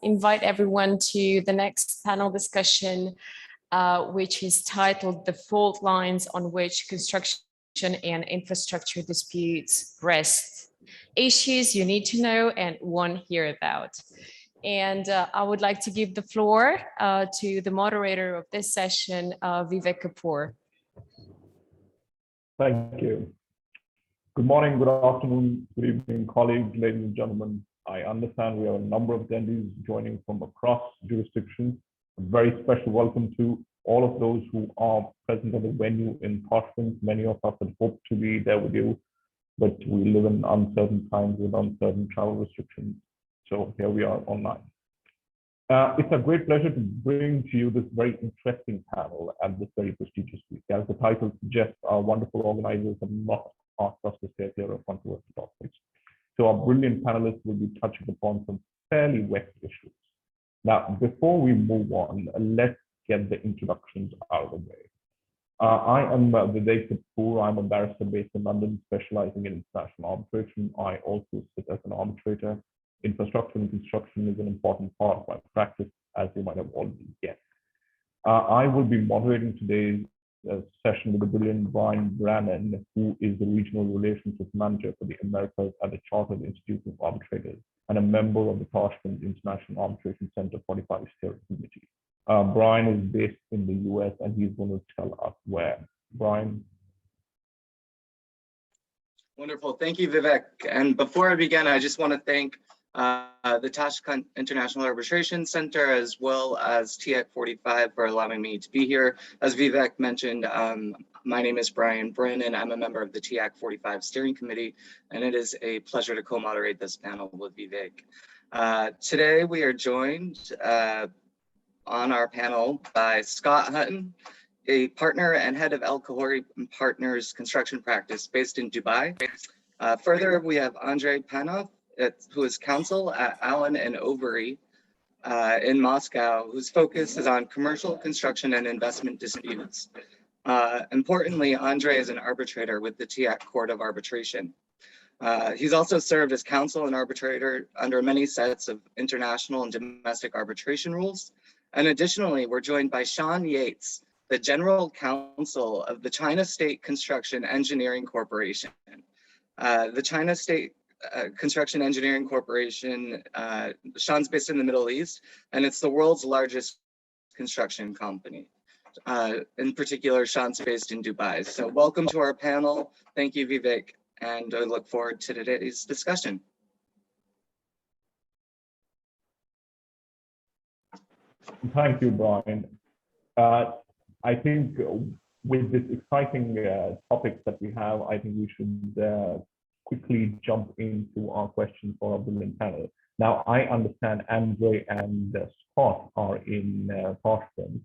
invite everyone to the next panel discussion, which is titled "The Fault Lines on Which Construction and Infrastructure Disputes Rest: Issues You Need to Know and Want to Hear About." And I would like to give the floor to the moderator of this session, Vivek Kapoor. Thank you. Good morning, good afternoon, good evening, colleagues, ladies and gentlemen. I understand we have a number of attendees joining from across jurisdictions. A very special welcome to all of those who are present at the venue in Tashkent. Many of us had hoped to be there with you, but we live in uncertain times with uncertain travel restrictions. So here we are online. It's a great pleasure to bring to you this very interesting panel at this very prestigious week. As the title suggests, our wonderful organizers have not asked us to stay here of controversial topics. So our brilliant panelists will be touching upon some fairly wet issues. Now, before we move on, let's get the introductions out of the way. I am Vivek Kapoor. I'm a barrister based in London, specializing in international arbitration. I also sit as an arbitrator. Infrastructure and construction is an important part of my practice, as you might have already guessed. I will be moderating today's session with the brilliant Brian Brannan, who is the Regional Relationships Manager for the Americas at the Chartered Institute of Arbitrators and a member of the Tashkent International Arbitration Center 45 Steering Committee. Brian is based in the US and he's going to tell us where. Brian. Wonderful. Thank you, Vivek. And before I begin, I just want to thank the Tashkent International Arbitration Center, as well as TIAC 45 for allowing me to be here. As Vivek mentioned, my name is Brian Brennan. I'm a member of the TIAC 45 Steering Committee, and it is a pleasure to co-moderate this panel with Vivek. Today, we are joined on our panel by Scott Hutton, a partner and head of El Khoury Partners construction practice based in Dubai. Further, we have Andrei Panov, who is counsel at Allen and Overy in Moscow, whose focus is on commercial construction and investment disputes. Importantly, Andrei is an arbitrator with the TIAC Court of Arbitration. He's also served as counsel and arbitrator under many sets of international and domestic arbitration rules. And additionally, we're joined by Sean Yates, the general counsel of the China State Construction Engineering Corporation. The China State Construction Engineering Corporation, Sean's based in the Middle East, and it's the world's largest construction company. In particular, Sean's based in Dubai. So welcome to our panel. Thank you, Vivek, and I look forward to today's discussion. Thank you, Brian. I think with this exciting topics that we have, I think we should quickly jump into our questions for our brilliant panel. Now, I understand Andre and Scott are in Tashkent,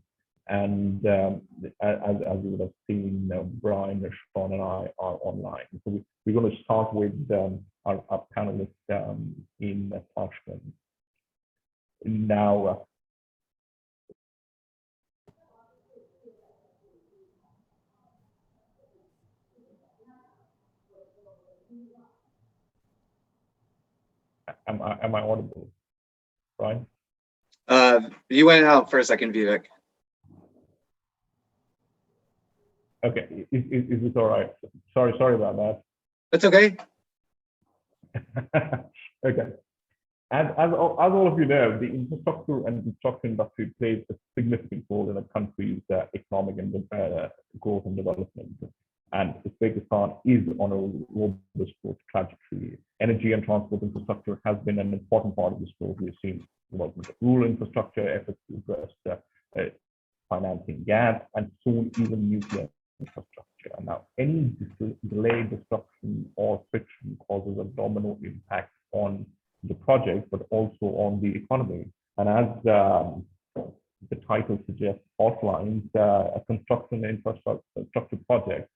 and as you would have seen, Brian, Sean, and I are online. So we're going to start with our panelists in Tashkent. Now, am I audible, Brian? You went out for a second, Vivek. Okay, is this all right? Sorry about that. That's okay. Okay. As all of you know, the infrastructure and construction industry plays a significant role in a country's economic and growth and development. And Uzbekistan is on a robust growth trajectory. Energy and transport infrastructure has been an important part of this growth. We've seen development of rural infrastructure, efforts to address financing gaps, and soon even nuclear infrastructure. And now, any delay, disruption, or friction causes a domino impact on the project, but also on the economy. And as the title suggests, outlines a construction infrastructure project.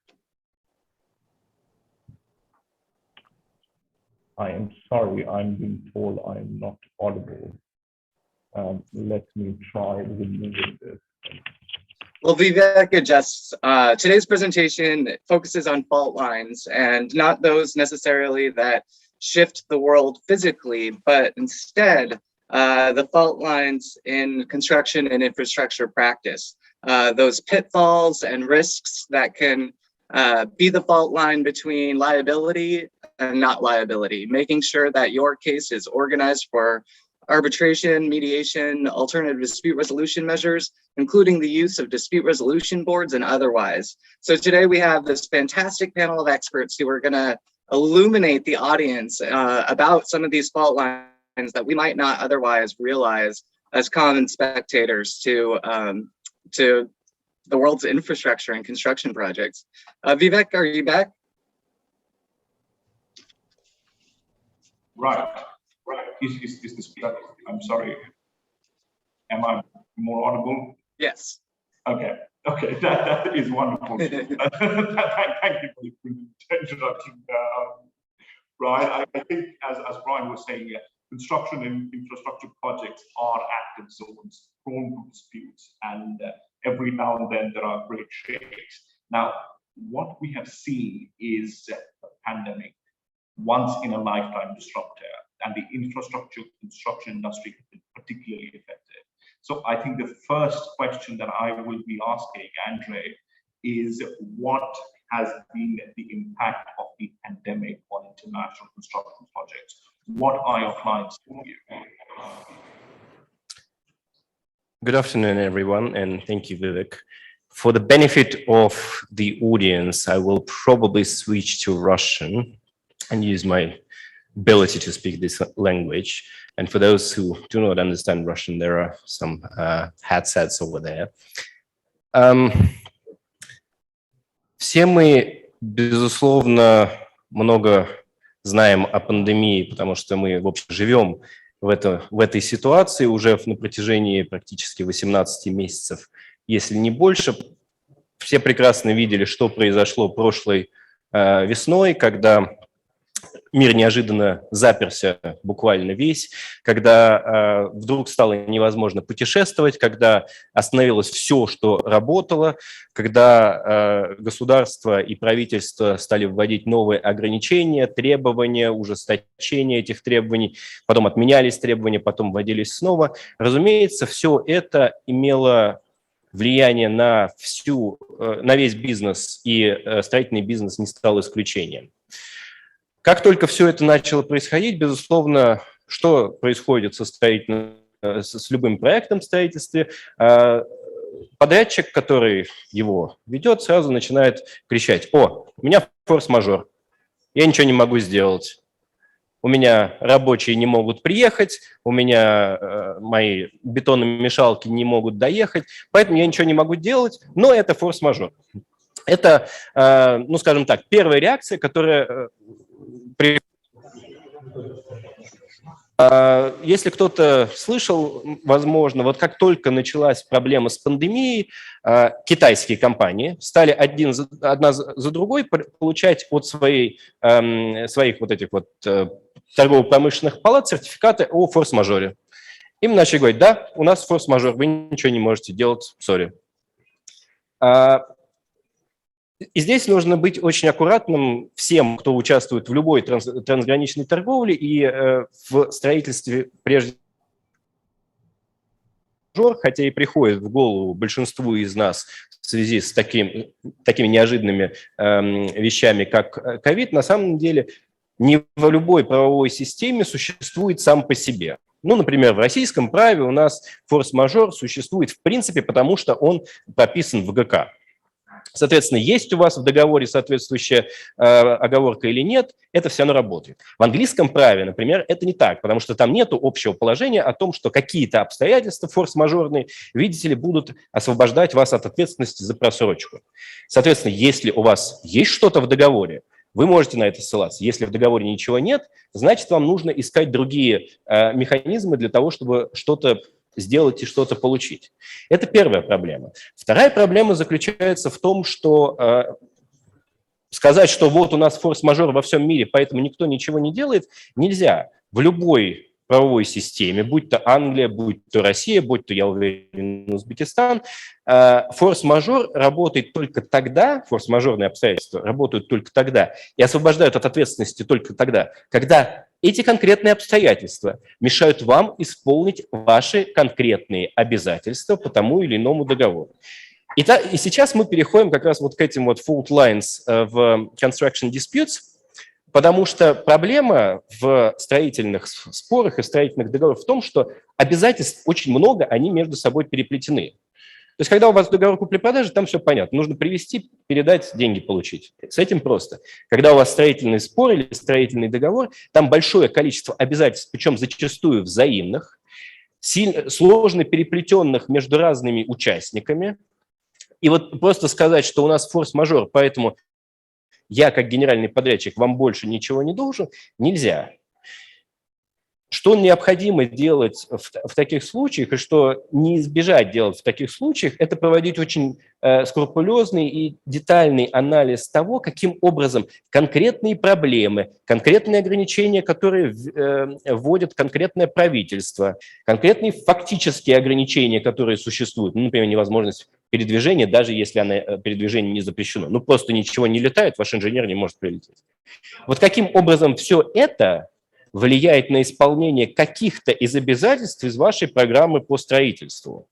I am sorry, I'm being told I'm not audible. Let me try removing this. Well, Vivek adjusts. Today's presentation focuses on fault lines, and not those necessarily that shift the world physically, but instead the fault lines in construction and infrastructure practice, those pitfalls and risks that can be the fault line between liability and not liability, making sure that your case is organized for arbitration, mediation, alternative dispute resolution measures, including the use of dispute resolution boards and otherwise. So today we have this fantastic panel of experts who are going to illuminate the audience about some of these fault lines that we might not otherwise realize as common spectators to the world's infrastructure and construction projects. Vivek, are you back? Right. Is this, I'm sorry, am I more audible? Yes. Okay, that is wonderful. Thank you for the introduction. Right, I think as Brian was saying, construction and infrastructure projects are active zones, prone to disputes, and every now and then there are great shakes. Now, what we have seen is a pandemic, once in a lifetime disruptor, and the infrastructure construction industry has been particularly affected. So I think the first question that I will be asking Andre is, what has been the impact of the pandemic on international construction projects? What are your clients doing? Good afternoon, everyone, and thank you, Vivek. For the benefit of the audience, I will probably switch to Russian and use my ability to speak this language. And for those who do not understand Russian, there are some headsets over there. Все мы, безусловно, много знаем о пандемии, потому что мы, в общем, живем в этой ситуации уже на протяжении практически 18 месяцев, если не больше. Все прекрасно видели, что произошло прошлой весной, когда мир неожиданно заперся буквально весь, когда вдруг стало невозможно путешествовать, когда остановилось все, что работало, когда государство и правительство стали вводить новые ограничения, требования, ужесточение этих требований, потом отменялись требования, потом вводились снова. Разумеется, все это имело влияние на весь бизнес, и строительный бизнес не стал исключением. Как только все это начало происходить, безусловно, что происходит с любым проектом в строительстве, подрядчик, который его ведет, сразу начинает кричать: «О, у меня форс-мажор, я ничего не могу сделать, у меня рабочие не могут приехать, у меня мои бетономешалки не могут доехать, поэтому я ничего не могу делать, но это форс-мажор». Это, ну, скажем так, первая реакция, которая... Если кто-то слышал, возможно, вот как только началась проблема с пандемией, китайские компании стали одна за другой получать от своих вот этих вот торгово-промышленных палат сертификаты о форс-мажоре. Им начали говорить: да, у нас форс-мажор, вы ничего не можете делать, сори. И здесь нужно быть очень аккуратным всем, кто участвует в любой трансграничной торговле и в строительстве прежде всего, хотя и приходит в голову большинству из нас в связи с такими неожиданными вещами, как ковид, на самом деле не в любой правовой системе существует сам по себе. Ну, например, в российском праве у нас форс-мажор существует в принципе, потому что он прописан в ГК. Соответственно, есть у вас в договоре соответствующая оговорка или нет, это все равно работает. В английском праве, например, это не так, потому что там нет общего положения о том, что какие-то обстоятельства форс-мажорные, видите ли, будут освобождать вас от ответственности за просрочку. Соответственно, если у вас есть что-то в договоре, вы можете на это ссылаться. Если в договоре ничего нет, значит, вам нужно искать другие механизмы для того, чтобы что-то сделать и что-то получить. Это первая проблема. Вторая проблема заключается в том, что сказать, что вот у нас форс-мажор во всем мире, поэтому никто ничего не делает, нельзя. В любой правовой системе, будь то Англия, будь то Россия, будь то, я уверен, Узбекистан, форс-мажор работает только тогда, форс-мажорные обстоятельства работают только тогда и освобождают от ответственности только тогда, когда эти конкретные обстоятельства мешают вам исполнить ваши конкретные обязательства по тому или иному договору. И сейчас мы переходим как раз вот к этим вот fault lines в construction disputes, потому что проблема в строительных спорах и строительных договорах в том, что обязательств очень много, они между собой переплетены. То есть, когда у вас договор купли-продажи, там все понятно. Нужно привести, передать, деньги получить. С этим просто. Когда у вас строительный спор или строительный договор, там большое количество обязательств, причем зачастую взаимных, сложно переплетенных между разными участниками. И вот просто сказать, что у нас форс-мажор, поэтому я, как генеральный подрядчик, вам больше ничего не должен, нельзя. Что необходимо делать в таких случаях, и что не избежать делать в таких случаях, это проводить очень скрупулезный и детальный анализ того, каким образом конкретные проблемы, конкретные ограничения, которые вводит конкретное правительство, конкретные фактические ограничения, которые существуют, ну, например, невозможность передвижения, даже если передвижение не запрещено. Ну, просто ничего не летает, ваш инженер не может прилететь. Вот каким образом все это влияет на исполнение каких-то из обязательств из вашей программы по строительству.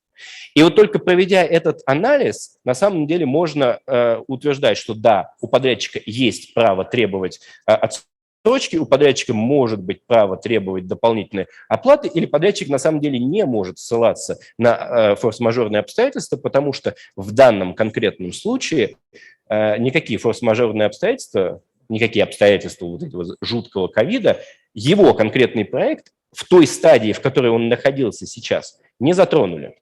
И вот только проведя этот анализ, на самом деле можно утверждать, что да, у подрядчика есть право требовать отсрочки, у подрядчика может быть право требовать дополнительной оплаты, или подрядчик на самом деле не может ссылаться на форс-мажорные обстоятельства, потому что в данном конкретном случае никакие форс-мажорные обстоятельства, никакие обстоятельства вот этого жуткого ковида, его конкретный проект в той стадии, в которой он находился сейчас, не затронули.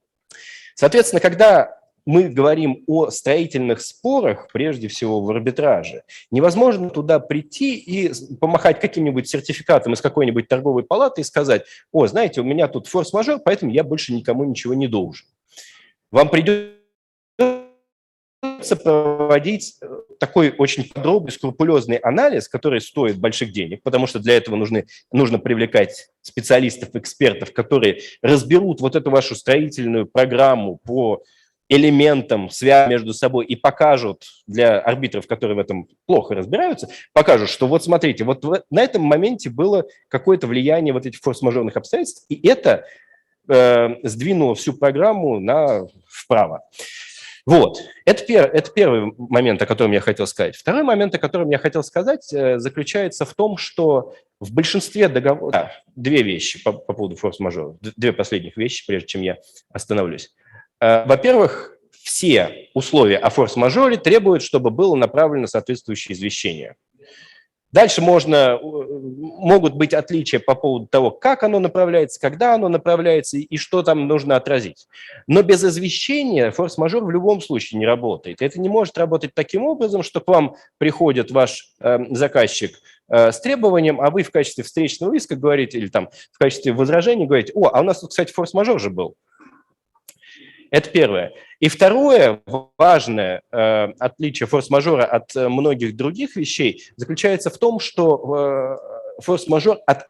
Соответственно, когда мы говорим о строительных спорах, прежде всего в арбитраже, невозможно туда прийти и помахать каким-нибудь сертификатом из какой-нибудь торговой палаты и сказать: о, знаете, у меня тут форс-мажор, поэтому я больше никому ничего не должен. Вам придется проводить такой очень подробный, скрупулезный анализ, который стоит больших денег, потому что для этого нужно привлекать специалистов, экспертов, которые разберут вот эту вашу строительную программу по элементам, связанным между собой, и покажут для арбитров, которые в этом плохо разбираются, покажут, что вот смотрите, вот на этом моменте было какое-то влияние вот этих форс-мажорных обстоятельств, и это сдвинуло всю программу вправо. Вот, это первый момент, о котором я хотел сказать. Второй момент, о котором я хотел сказать, заключается в том, что в большинстве договоров... Да, две вещи по поводу форс-мажора, две последних вещи, прежде чем я остановлюсь. Во-первых, все условия о форс-мажоре требуют, чтобы было направлено соответствующее извещение. Дальше могут быть отличия по поводу того, как оно направляется, когда оно направляется и что там нужно отразить. Но без извещения форс-мажор в любом случае не работает. Это не может работать таким образом, что к вам приходит ваш заказчик с требованием, а вы в качестве встречного иска говорите, или там в качестве возражения говорите: о, а у нас тут, кстати, форс-мажор же был. Это первое. И второе важное отличие форс-мажора от многих других вещей заключается в том, что форс-мажор от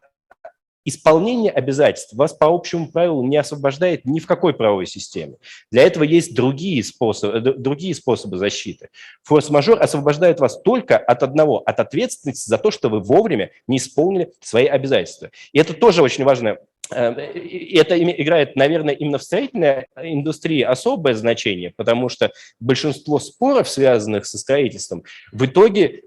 исполнения обязательств вас по общему правилу не освобождает ни в какой правовой системе. Для этого есть другие способы защиты. Форс-мажор освобождает вас только от ответственности за то, что вы вовремя не исполнили свои обязательства. И это тоже очень важно. Это играет, наверное, именно в строительной индустрии особое значение, потому что большинство споров, связанных со строительством, в итоге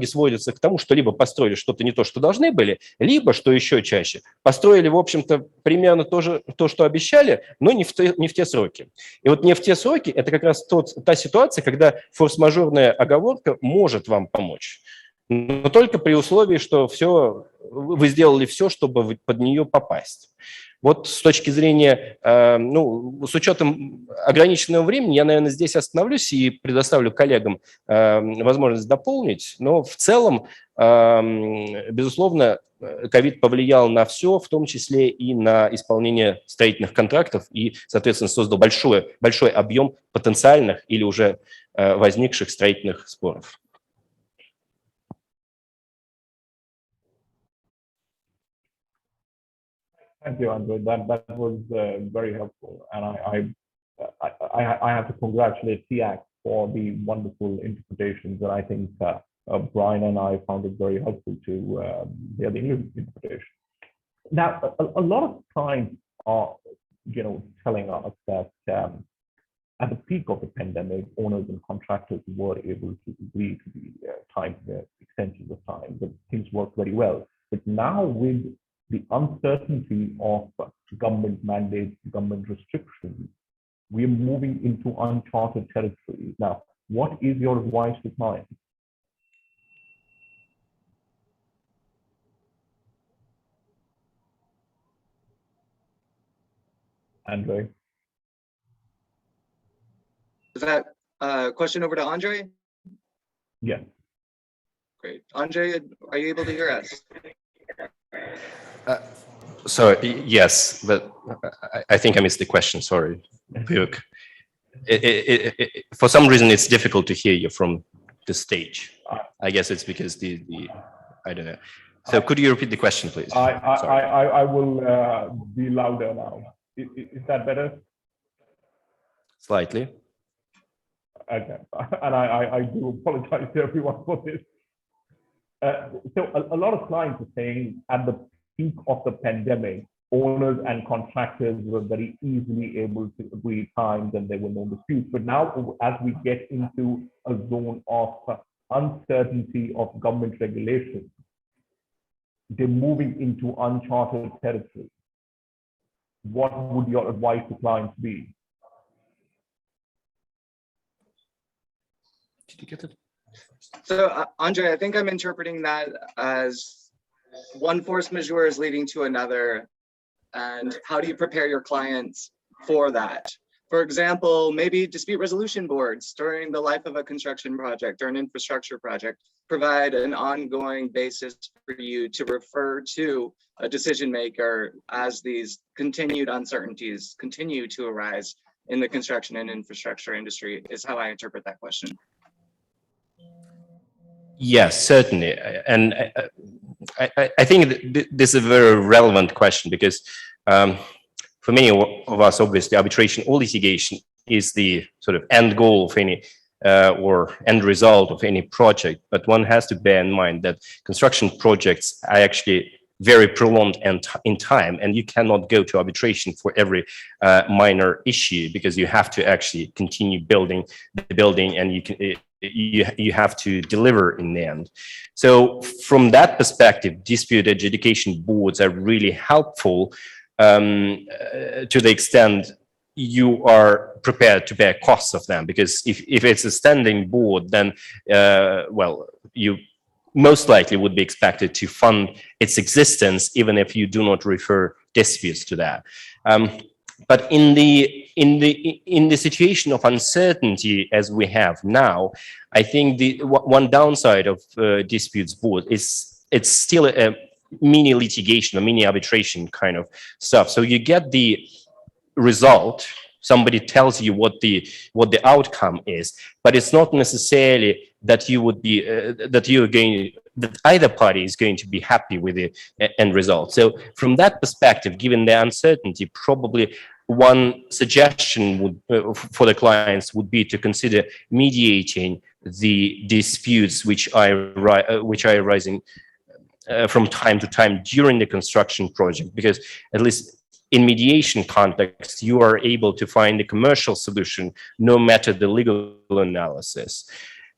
сводятся к тому, что либо построили что-то не то, что должны были, либо, что еще чаще, построили, в общем-то, примерно то, что обещали, но не в те сроки. И вот не в те сроки – это как раз та ситуация, когда форс-мажорная оговорка может вам помочь. Но только при условии, что вы сделали все, чтобы под нее попасть. Вот с точки зрения, с учетом ограниченного времени, я, наверное, здесь остановлюсь и предоставлю коллегам возможность дополнить. Но в целом, безусловно, ковид повлиял на все, в том числе и на исполнение строительных контрактов и, соответственно, создал большой объем потенциальных или уже возникших строительных споров. Thank you, Andrew. That was very helpful, and I have to congratulate TIAC for the wonderful interpretations, and I think Brian and I found it very helpful to hear the English interpretation. Now, a lot of clients are, telling us that at the peak of the pandemic, owners and contractors were able to agree to the time extensions of time, that things worked very well. But now with the uncertainty of government mandates, government restrictions, we are moving into uncharted territory. Now, what is your advice to clients? Andre? Is that a question over to Andre? Yes. Great. Andre, are you able to hear us? So yes, but I think I missed the question. Sorry, Vivek. For some reason, it's difficult to hear you from the stage. I guess it's because the I don't know. So could you repeat the question, please? I will be louder now. Is that better? Slightly. Okay, and I do apologize to everyone for this. So a lot of clients are saying at the peak of the pandemic, owners and contractors were very easily able to agree times and there were no disputes. But now, as we get into a zone of uncertainty of government regulation, they're moving into uncharted territory. What would your advice to clients be? Did you get it? So, Andre, I think I'm interpreting that as one force majeure is leading to another. And how do you prepare your clients for that? For example, maybe dispute resolution boards during the life of a construction project or an infrastructure project provide an ongoing basis for you to refer to a decision maker as these continued uncertainties continue to arise in the construction and infrastructure industry, is how I interpret that question. Yes, certainly. And I think this is a very relevant question because for many of us, obviously, arbitration or litigation is the sort of end goal of any or end result of any project. But one has to bear in mind that construction projects are actually very prolonged and in time, and you cannot go to arbitration for every minor issue because you have to actually continue building the building, and you have to deliver in the end. So from that perspective, dispute adjudication boards are really helpful to the extent you are prepared to bear costs of them, because if it's a standing board, then well, you most likely would be expected to fund its existence even if you do not refer disputes to that. But in the situation of uncertainty as we have now, I think the one downside of disputes board is it's still a mini litigation, a mini arbitration kind of stuff. So you get the result, somebody tells you what the outcome is, but it's not necessarily that you would be that either party is going to be happy with the end result. So from that perspective, given the uncertainty, probably one suggestion would for the clients would be to consider mediating the disputes which are arising from time to time during the construction project, because at least in mediation context, you are able to find a commercial solution no matter the legal analysis.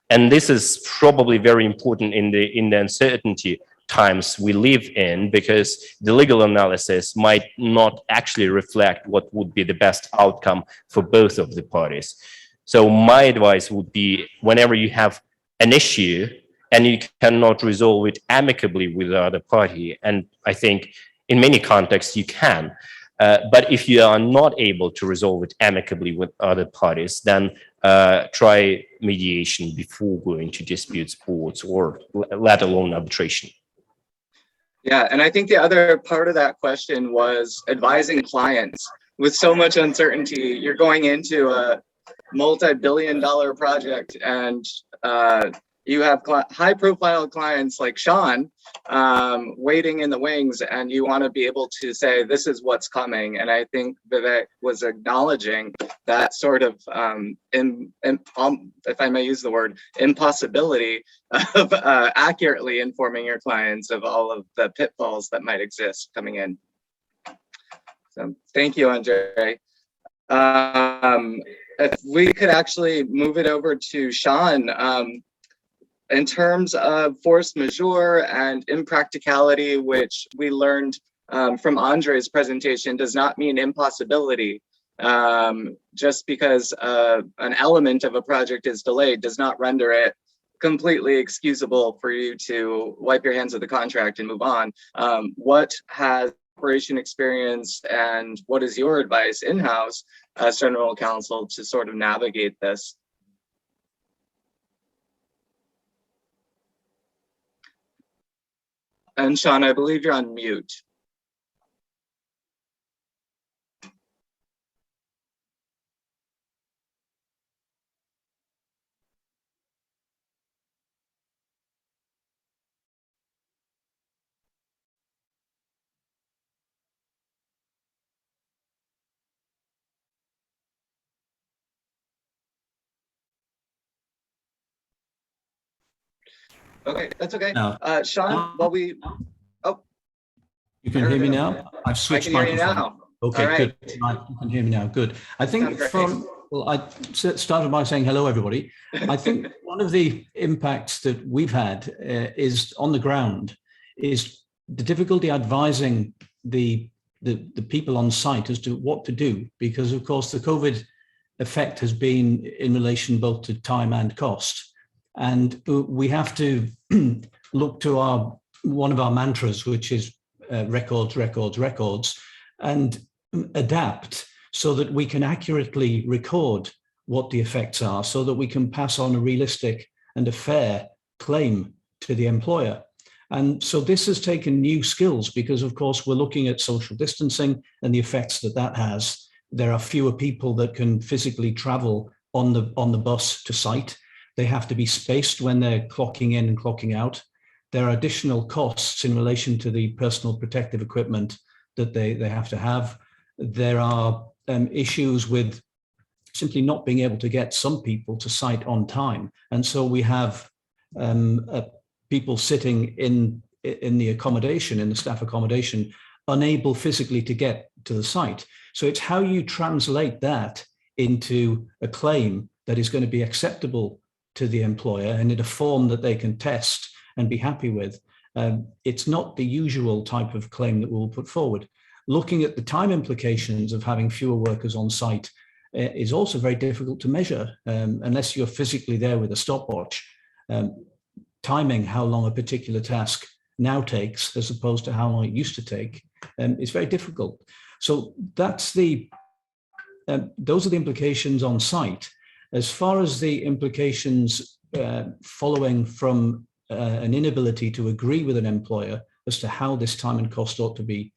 And this is probably very important in the uncertainty times we live in, because the legal analysis might not actually reflect what would be the best outcome for both of the parties. So my advice would be, whenever you have an issue and you cannot resolve it amicably with the other party, and I think in many contexts you can, but if you are not able to resolve it amicably with other parties, then try mediation before going to disputes boards, or let alone arbitration. Yeah, and I think the other part of that question was advising clients. With so much uncertainty, you're going into a multi-billion-dollar project, and you have high-profile clients like Sean waiting in the wings, and you want to be able to say, this is what's coming. And I think Vivek was acknowledging that sort of, if I may use the word, impossibility of accurately informing your clients of all of the pitfalls that might exist coming in. So thank you, Andre. If we could actually move it over to Sean, in terms of force majeure and impracticality, which we learned from Andre's presentation, does not mean impossibility. Just because an element of a project is delayed does not render it completely excusable for you to wipe your hands of the contract and move on. What has operation experience, and what is your advice in-house as general counsel to sort of navigate this? And Sean, I believe you're on mute. Okay, that's okay. No. Sean, while we, oh. You can hear me now? I've switched microphone. Okay, good. You can hear me now, good. I think well, I started by saying hello, everybody. I think one of the impacts that we've had is on the ground is the difficulty advising the people on site as to what to do, because of course the COVID effect has been in relation both to time and cost. And we have to look to one of our mantras, which is records, records, records, and adapt so that we can accurately record what the effects are, so that we can pass on a realistic and a fair claim to the employer. And so this has taken new skills, because of course we're looking at social distancing and the effects that that has. There are fewer people that can physically travel on the bus to site. They have to be spaced when they're clocking in and clocking out. There are additional costs in relation to the personal protective equipment that they have to have. There are issues with simply not being able to get some people to site on time. And so we have people sitting in the accommodation, in the staff accommodation, unable physically to get to the site. So it's how you translate that into a claim that is going to be acceptable to the employer and in a form that they can test and be happy with. It's not the usual type of claim that we'll put forward. Looking at the time implications of having fewer workers on site is also very difficult to measure unless you're physically there with a stopwatch. Timing how long a particular task now takes as opposed to how long it used to take is very difficult. So that's those are the implications on site. As far as the implications following from an inability to agree with an employer as to how this time and cost ought to be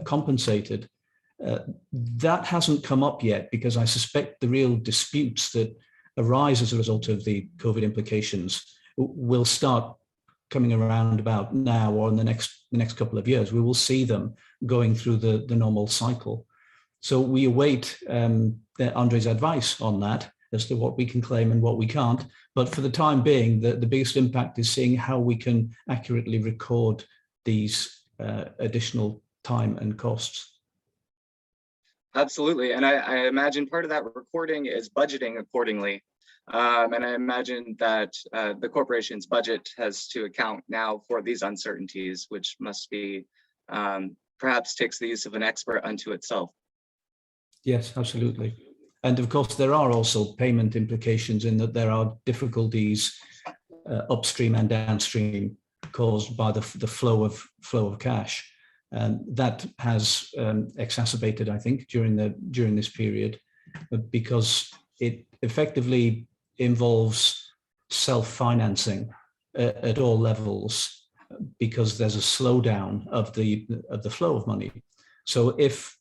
compensated, that hasn't come up yet, because I suspect the real disputes that arise as a result of the COVID implications will start coming around about now or in the next couple of years. We will see them going through the normal cycle. So we await Andre's advice on that as to what we can claim and what we can't. But for the time being, the biggest impact is seeing how we can accurately record these additional time and costs. Absolutely. And I imagine part of that recording is budgeting accordingly. And I imagine that the corporation's budget has to account now for these uncertainties, which must be perhaps takes the use of an expert unto itself. Yes, absolutely. And of course, there are also payment implications in that there are difficulties upstream and downstream caused by the flow of cash. That has exacerbated, I think, during this period, because it effectively involves self-financing at all levels, because there's a slowdown of the flow of money. So if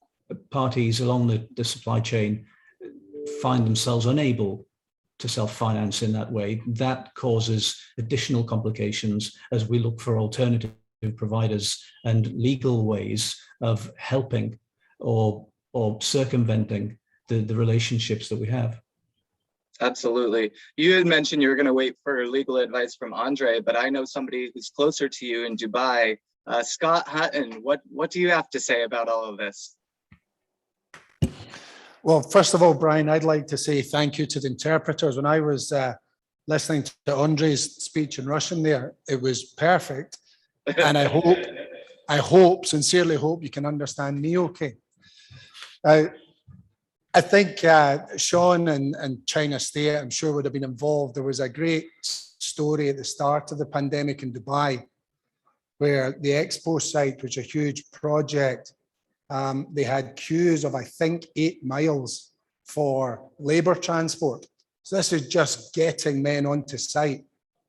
parties along the supply chain find themselves unable to self-finance in that way, that causes additional complications as we look for alternative providers and legal ways of helping or circumventing the relationships that we have. Absolutely. You had mentioned you were going to wait for legal advice from Andre, but I know somebody who's closer to you in Dubai. Scott Hutton, what do you have to say about all of this? Well, first of all, Brian, I'd like to say thank you to the interpreters. When I was listening to Andre's speech in Russian there, it was perfect. And sincerely hope you can understand me okay. I think Sean and China State, I'm sure, would have been involved. There was a great story at the start of the pandemic in Dubai, where the expo site, which is a huge project, they had queues of, I think, 8 miles for labour transport. So this is just getting men onto site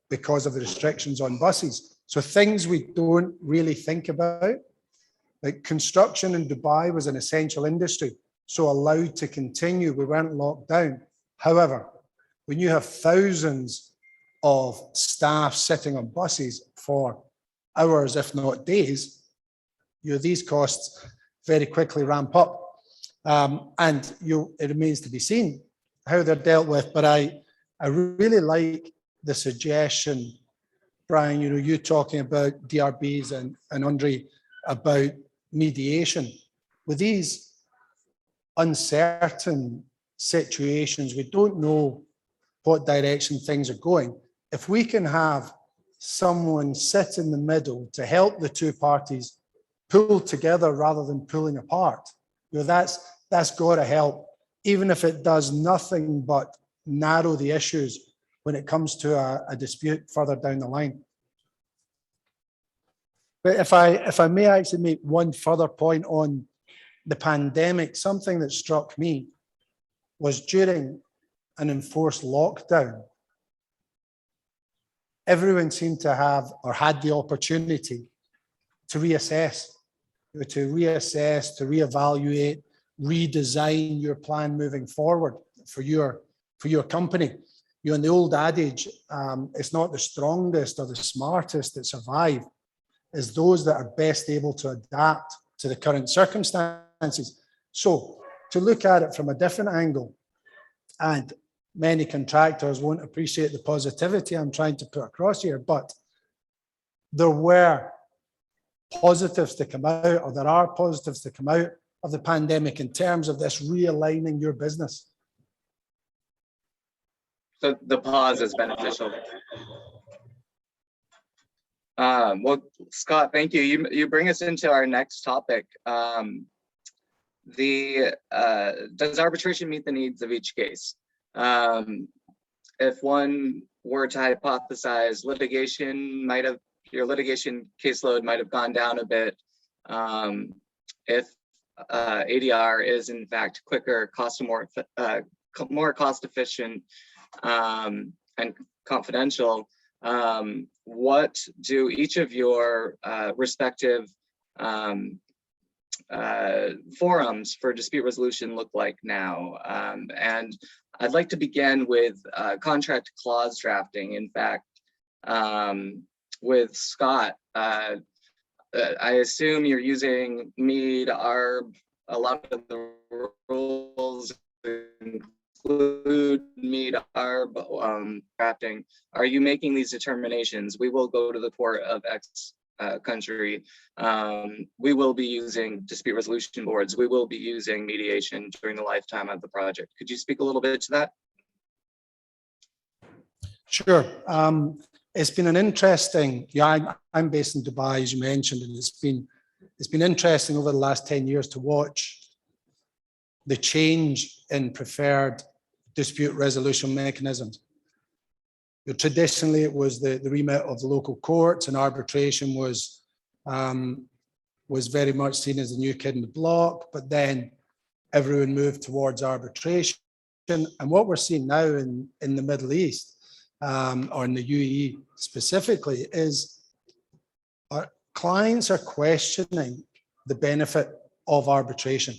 because of the restrictions on buses. So things we don't really think about, like construction in Dubai was an essential industry, so allowed to continue. We weren't locked down. However, when you have thousands of staff sitting on buses for hours, if not days, these costs very quickly ramp up. And it remains to be seen how they're dealt with. But I really like the suggestion, Brian, you talking about DRBs and Andre about mediation. With these uncertain situations, we don't know what direction things are going. If we can have someone sit in the middle to help the two parties pull together rather than pulling apart, that's got to help, even if it does nothing but narrow the issues when it comes to a dispute further down the line. But if I may actually make one further point on the pandemic, something that struck me was during an enforced lockdown, everyone seemed to have or had the opportunity to reassess, to reevaluate, redesign your plan moving forward for your company. In the old adage, it's not the strongest or the smartest that survive, it's those that are best able to adapt to the current circumstances. So to look at it from a different angle, and many contractors won't appreciate the positivity I'm trying to put across here, but there were positives to come out, or there are positives to come out of the pandemic in terms of this realigning your business. So the pause is beneficial. Well, Scott, thank you. You bring us into our next topic. Does arbitration meet the needs of each case? If one were to hypothesize, your litigation caseload might have gone down a bit if ADR is in fact quicker, more cost efficient, and confidential. What do each of your respective forums for dispute resolution look like now? And I'd like to begin with contract clause drafting. In fact, with Scott, I assume you're using Mead, ARB. A lot of the rules include Mead, ARB drafting. Are you making these determinations? We will go to the court of X country. We will be using dispute resolution boards. We will be using mediation during the lifetime of the project. Could you speak a little bit to that? Sure. It's been an interesting, I'm based in Dubai, as you mentioned, and it's been interesting over the last 10 years to watch the change in preferred dispute resolution mechanisms. Traditionally, it was the remit of the local courts, and arbitration was very much seen as the new kid in the block, but then everyone moved towards arbitration. And what we're seeing now in the Middle East, or in the UAE specifically, is our clients are questioning the benefit of arbitration.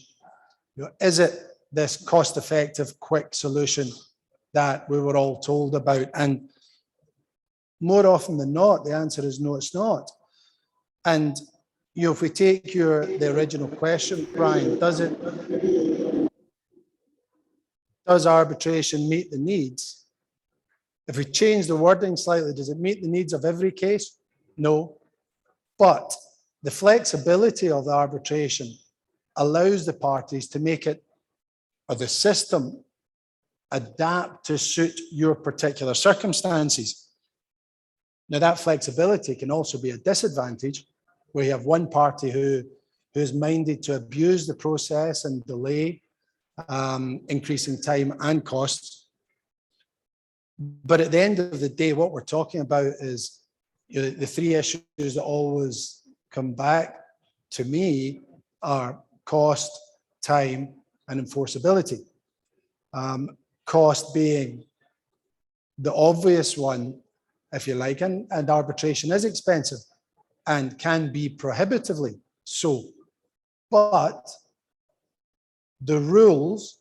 Is it this cost-effective, quick solution that we were all told about? And more often than not, the answer is no, it's not. And if we take the original question, Brian, does it does arbitration meet the needs? If we change the wording slightly, does it meet the needs of every case? No. But the flexibility of the arbitration allows the parties to make it, or the system, adapt to suit your particular circumstances. Now, that flexibility can also be a disadvantage, where you have one party who is minded to abuse the process and delay, increasing time and costs. But at the end of the day, what we're talking about is, you know, the three issues that always come back to me are cost, time, and enforceability. Cost being the obvious one, if you like, and arbitration is expensive and can be prohibitively so. But the rules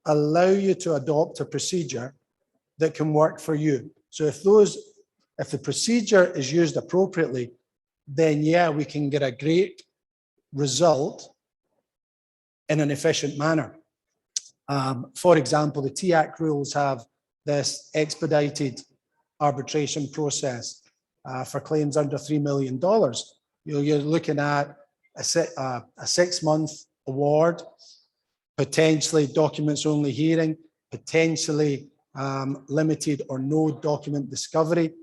allow you to adopt a procedure that can work for you. So if the procedure is used appropriately, then yeah, we can get a great result in an efficient manner. For example, the TAC rules have this expedited arbitration process for claims under $3 million. You're looking at a 6-month award, potentially documents only hearing, potentially limited or no document discovery.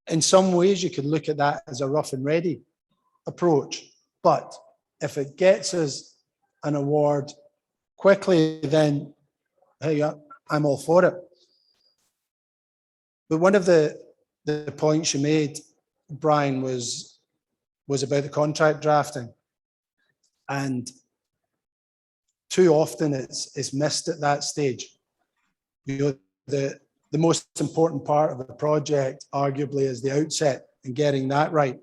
In some ways, you could look at that as a rough and ready approach. But if it gets us an award quickly, then hey, I'm all for it. But one of the points you made, Brian, was about the contract drafting. And too often it's missed at that stage. You know, the most important part of the project arguably is the outset and getting that right.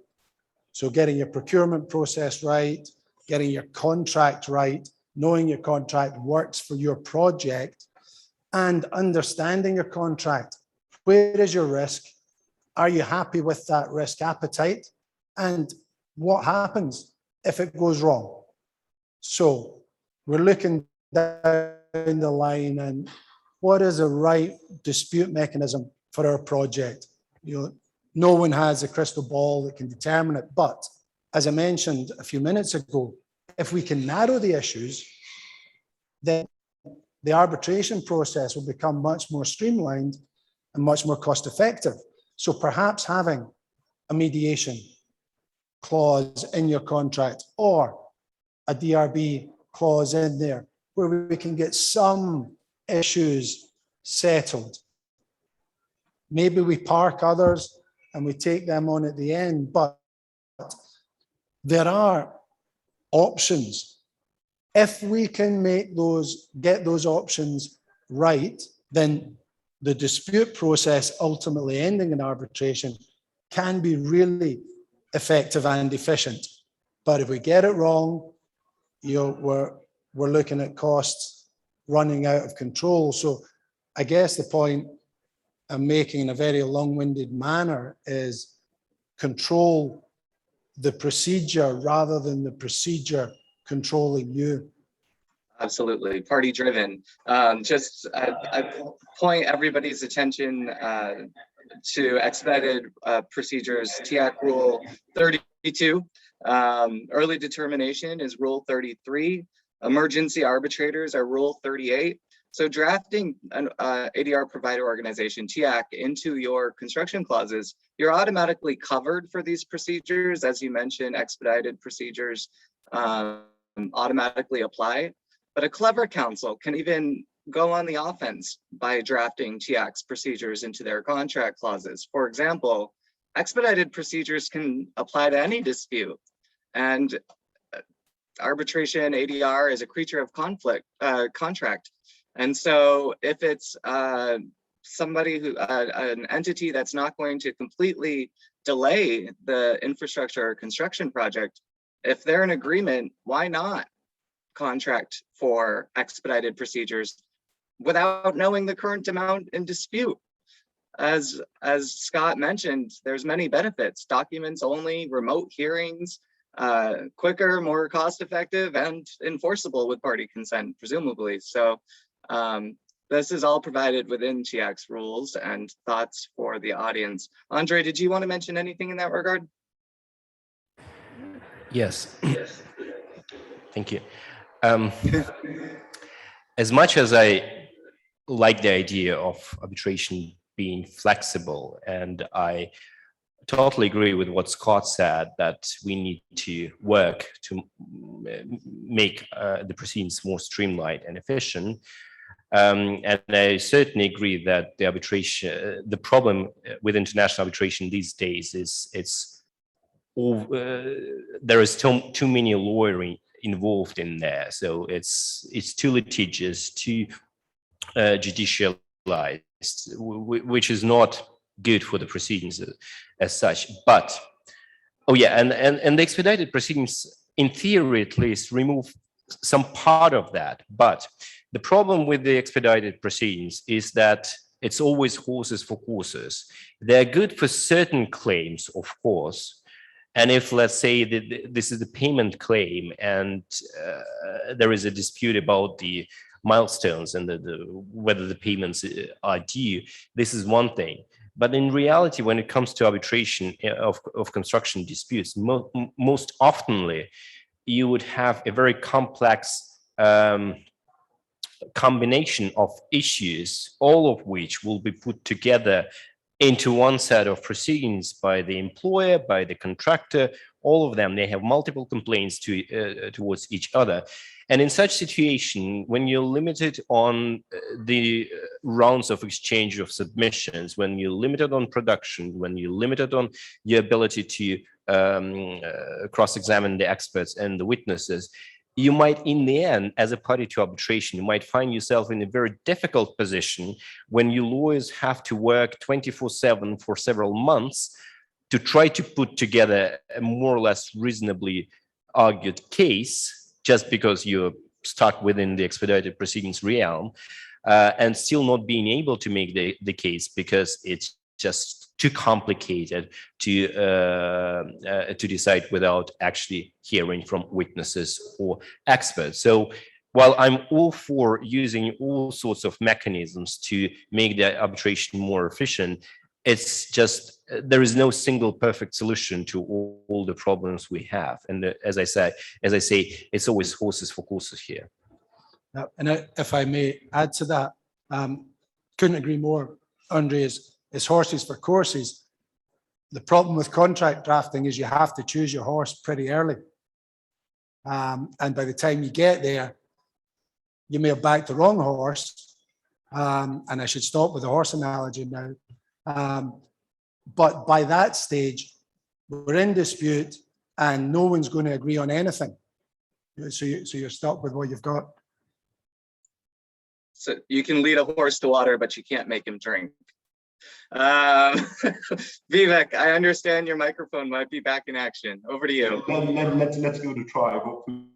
So getting your procurement process right, getting your contract right, knowing your contract works for your project, and understanding your contract. Where is your risk? Are you happy with that risk appetite? And what happens if it goes wrong? So we're looking down the line, and what is a right dispute mechanism for our project? You know, no one has a crystal ball that can determine it. But as I mentioned a few minutes ago, if we can narrow the issues, then the arbitration process will become much more streamlined and much more cost effective. So perhaps having a mediation clause in your contract or a DRB clause in there where we can get some issues settled. Maybe we park others and we take them on at the end, but there are options. If we can get those options right, then the dispute process ultimately ending in arbitration can be really effective and efficient. But if we get it wrong, you know, we're looking at costs running out of control. So I guess the point I'm making in a very long-winded manner is control the procedure rather than the procedure controlling you. Absolutely, party driven. I point everybody's attention to expedited procedures, TAC Rule 32. Early determination is Rule 33. Emergency arbitrators are Rule 38. So drafting an ADR provider organization, TAC, into your construction clauses, you're automatically covered for these procedures. As you mentioned, expedited procedures automatically apply. But a clever counsel can even go on the offense by drafting TAC's procedures into their contract clauses. For example, expedited procedures can apply to any dispute. And arbitration, ADR, is a creature of contract. And so if it's somebody an entity that's not going to completely delay the infrastructure or construction project, if they're in agreement, why not contract for expedited procedures without knowing the current amount in dispute? As Scott mentioned, there's many benefits: documents only, remote hearings, quicker, more cost-effective, and enforceable with party consent, presumably. So this is all provided within TIAC's rules. And thoughts for the audience. Andre, did you want to mention anything in that regard? Yes. Thank you. As much as I like the idea of arbitration being flexible, and I totally agree with what Scott said, that we need to work to make the proceedings more streamlined and efficient. And I certainly agree that the arbitration, the problem with international arbitration these days is there is too many lawyering involved in there. So it's too litigious, too judicialized, which is not good for the proceedings as such. But oh yeah, and the expedited proceedings, in theory at least, remove some part of that. But the problem with the expedited proceedings is that it's always horses for courses. They're good for certain claims, of course. And if, let's say, this is a payment claim and there is a dispute about the milestones and whether the payments are due, this is one thing. But in reality, when it comes to arbitration of construction disputes, most oftenly, you would have a very complex combination of issues, all of which will be put together into one set of proceedings by the employer, by the contractor. All of them, they have multiple complaints towards each other. And in such situation, when you're limited on the rounds of exchange of submissions, when you're limited on production, when you're limited on your ability to cross-examine the experts and the witnesses, you might, in the end, as a party to arbitration, you might find yourself in a very difficult position when you lawyers have to work 24/7 for several months to try to put together a more or less reasonably argued case, just because you're stuck within the expedited proceedings realm, and still not being able to make the case because it's just too complicated to decide without actually hearing from witnesses or experts. So while I'm all for using all sorts of mechanisms to make the arbitration more efficient, it's just there is no single perfect solution to all the problems we have. And as I say, it's always horses for courses here. And if I may add to that, couldn't agree more, Andre, is horses for courses. The problem with contract drafting is you have to choose your horse pretty early. And by the time you get there, you may have backed the wrong horse. And I should stop with the horse analogy now. But by that stage, we're in dispute and no one's going to agree on anything. So you're stuck with what you've got. So you can lead a horse to water, but you can't make him drink. Vivek, I understand your microphone might be back in action. Over to you. Let's give it a try. Hopefully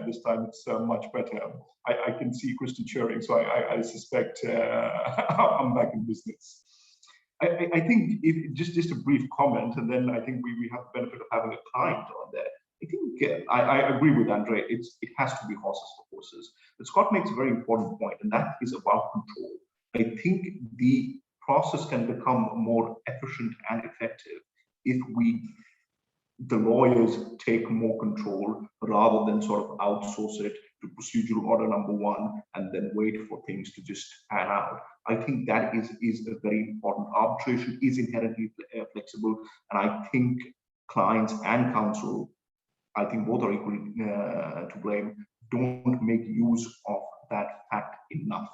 this time it's much better. I can see Kristen cheering, so I suspect I'm back in business. I think just a brief comment, and then I think we have the benefit of having a client on there. I think I agree with Andre. It has to be horses for courses. But Scott makes a very important point, and that is about control. I think the process can become more efficient and effective if the lawyers take more control rather than sort of outsource it to procedural order number one and then wait for things to just pan out. I think that is a very important. Arbitration is inherently flexible, and I think clients and counsel, I think both are equally to blame, don't make use of that fact enough.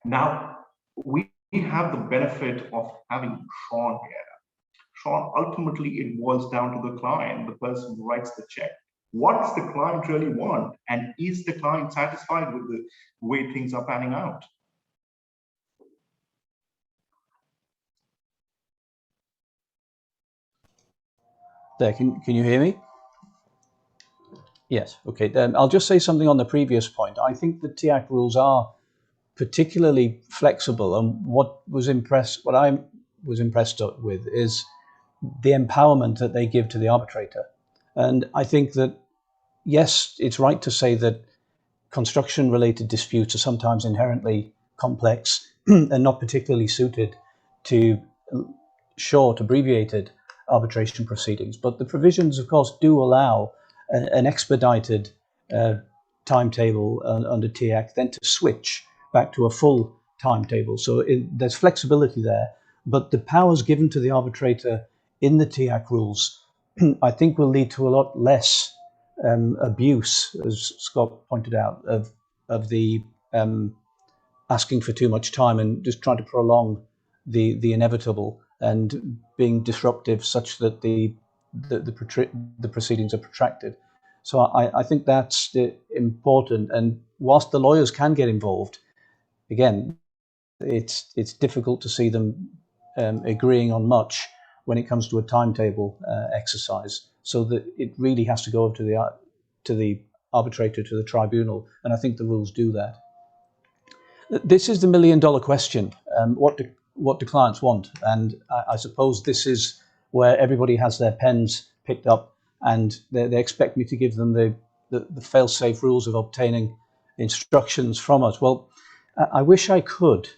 Now, we have the benefit of having Sean here. Sean, ultimately, it boils down to the client, the person who writes the check. What does the client really want? And is the client satisfied with the way things are panning out? There, can you hear me? Yes, okay. Then I'll just say something on the previous point. I think the TIAC rules are particularly flexible, and what I was impressed with is the empowerment that they give to the arbitrator. And I think that, yes, it's right to say that construction-related disputes are sometimes inherently complex and not particularly suited to short, abbreviated arbitration proceedings. But the provisions, of course, do allow an expedited timetable under TAC, then to switch back to a full timetable. So there's flexibility there, but the powers given to the arbitrator in the TAC rules, I think, will lead to a lot less abuse, as Scott pointed out, of the asking for too much time and just trying to prolong the inevitable and being disruptive such that the proceedings are protracted. So I think that's important. And whilst the lawyers can get involved, again, it's difficult to see them agreeing on much when it comes to a timetable exercise. So that it really has to go up to the arbitrator, to the tribunal, and I think the rules do that. This is the million-dollar question. What do clients want? And I suppose this is where everybody has their pens picked up, and they expect me to give them the fail-safe rules of obtaining instructions from us. Well, I wish I could.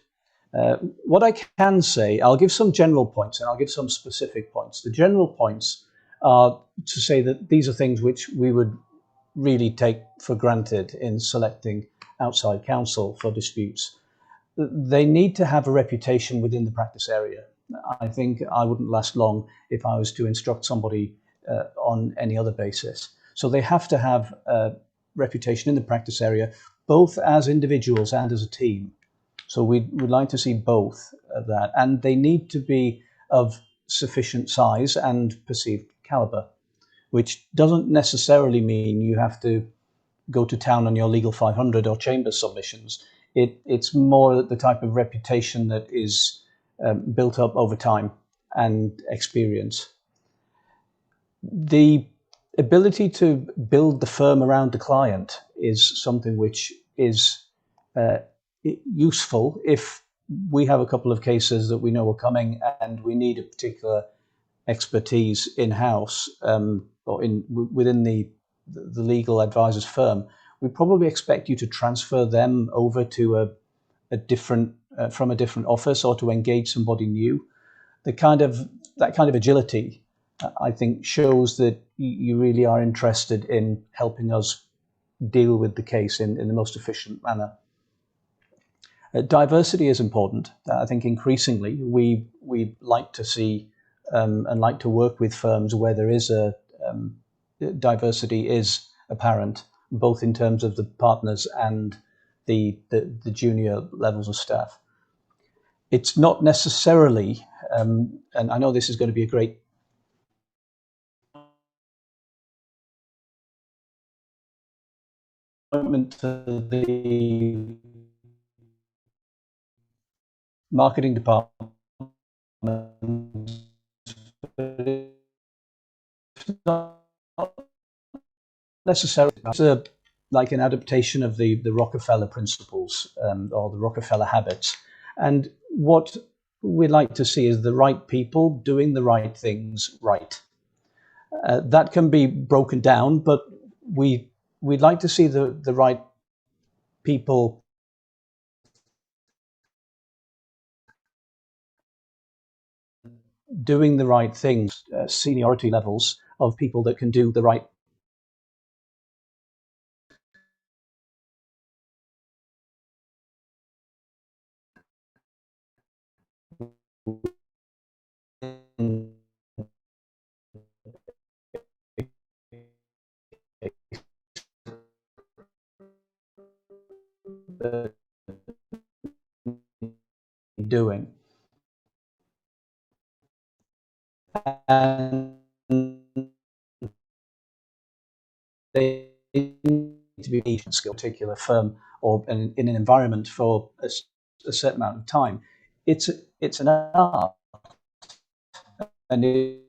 What I can say, I'll give some general points and I'll give some specific points. The general points are to say that these are things which we would really take for granted in selecting outside counsel for disputes. They need to have a reputation within the practice area. I think I wouldn't last long if I was to instruct somebody on any other basis. So they have to have a reputation in the practice area, both as individuals and as a team. So we'd like to see both of that. And they need to be of sufficient size and perceived caliber, which doesn't necessarily mean you have to go to town on your legal 500 or chambers submissions. It's more the type of reputation that is built up over time and experience. The ability to build the firm around the client is something which is useful if we have a couple of cases that we know are coming and we need a particular expertise in-house or within the legal advisor's firm. We probably expect you to transfer them over to a different from a different office or to engage somebody new. That kind of agility, I think, shows that you really are interested in helping us deal with the case in the most efficient manner. Diversity is important. I think increasingly we like to see and like to work with firms where there is diversity is apparent, both in terms of the partners and the junior levels of staff. It's not necessarily, and I know this is going to be a great appointment to the marketing department, but it's not necessarily. It's like an adaptation of the Rockefeller principles or the Rockefeller habits. And what we'd like to see is the right people doing the right things right. That can be broken down, but we'd like to see the right people doing the right things, seniority levels of people that can do the right doing. And they need to be a skill, particular firm or in an environment for a certain amount of time. It's an art, and it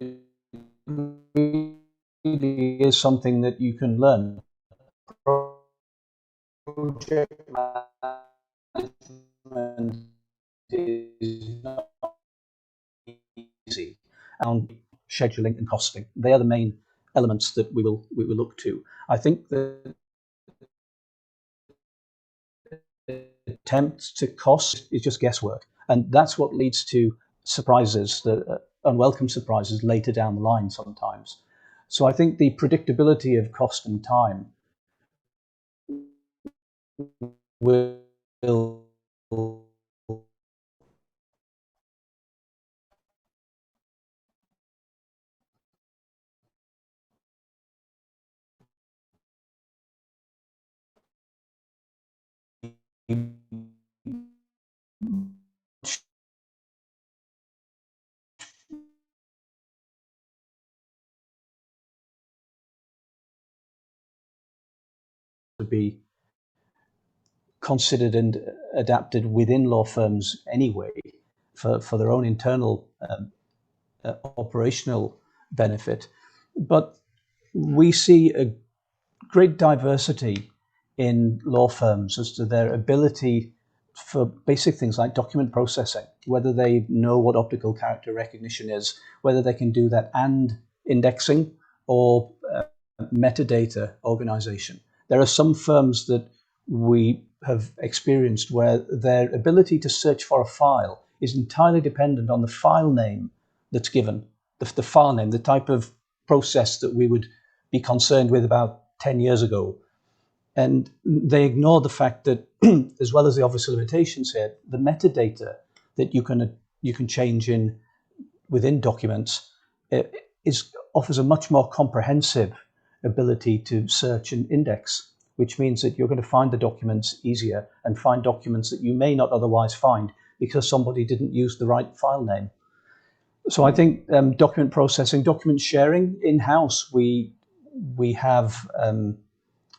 really is something that you can learn. Project management is not easy. And scheduling, and costing. They are the main elements that we will look to. I think the attempt to cost is just guesswork, and that's what leads to surprises, the unwelcome surprises later down the line sometimes. So I think the predictability of cost and time will be considered and adapted within law firms anyway for their own internal operational benefit. But we see a great diversity in law firms as to their ability for basic things like document processing, whether they know what optical character recognition is, whether they can do that and indexing or metadata organization. There are some firms that we have experienced where their ability to search for a file is entirely dependent on the file name that's given, the file name, the type of process that we would be concerned with about 10 years ago. And they ignore the fact that, as well as the obvious limitations here, the metadata that you can change in within documents offers a much more comprehensive ability to search and index, which means that you're going to find the documents easier and find documents that you may not otherwise find because somebody didn't use the right file name. So I think document processing, document sharing in-house, we have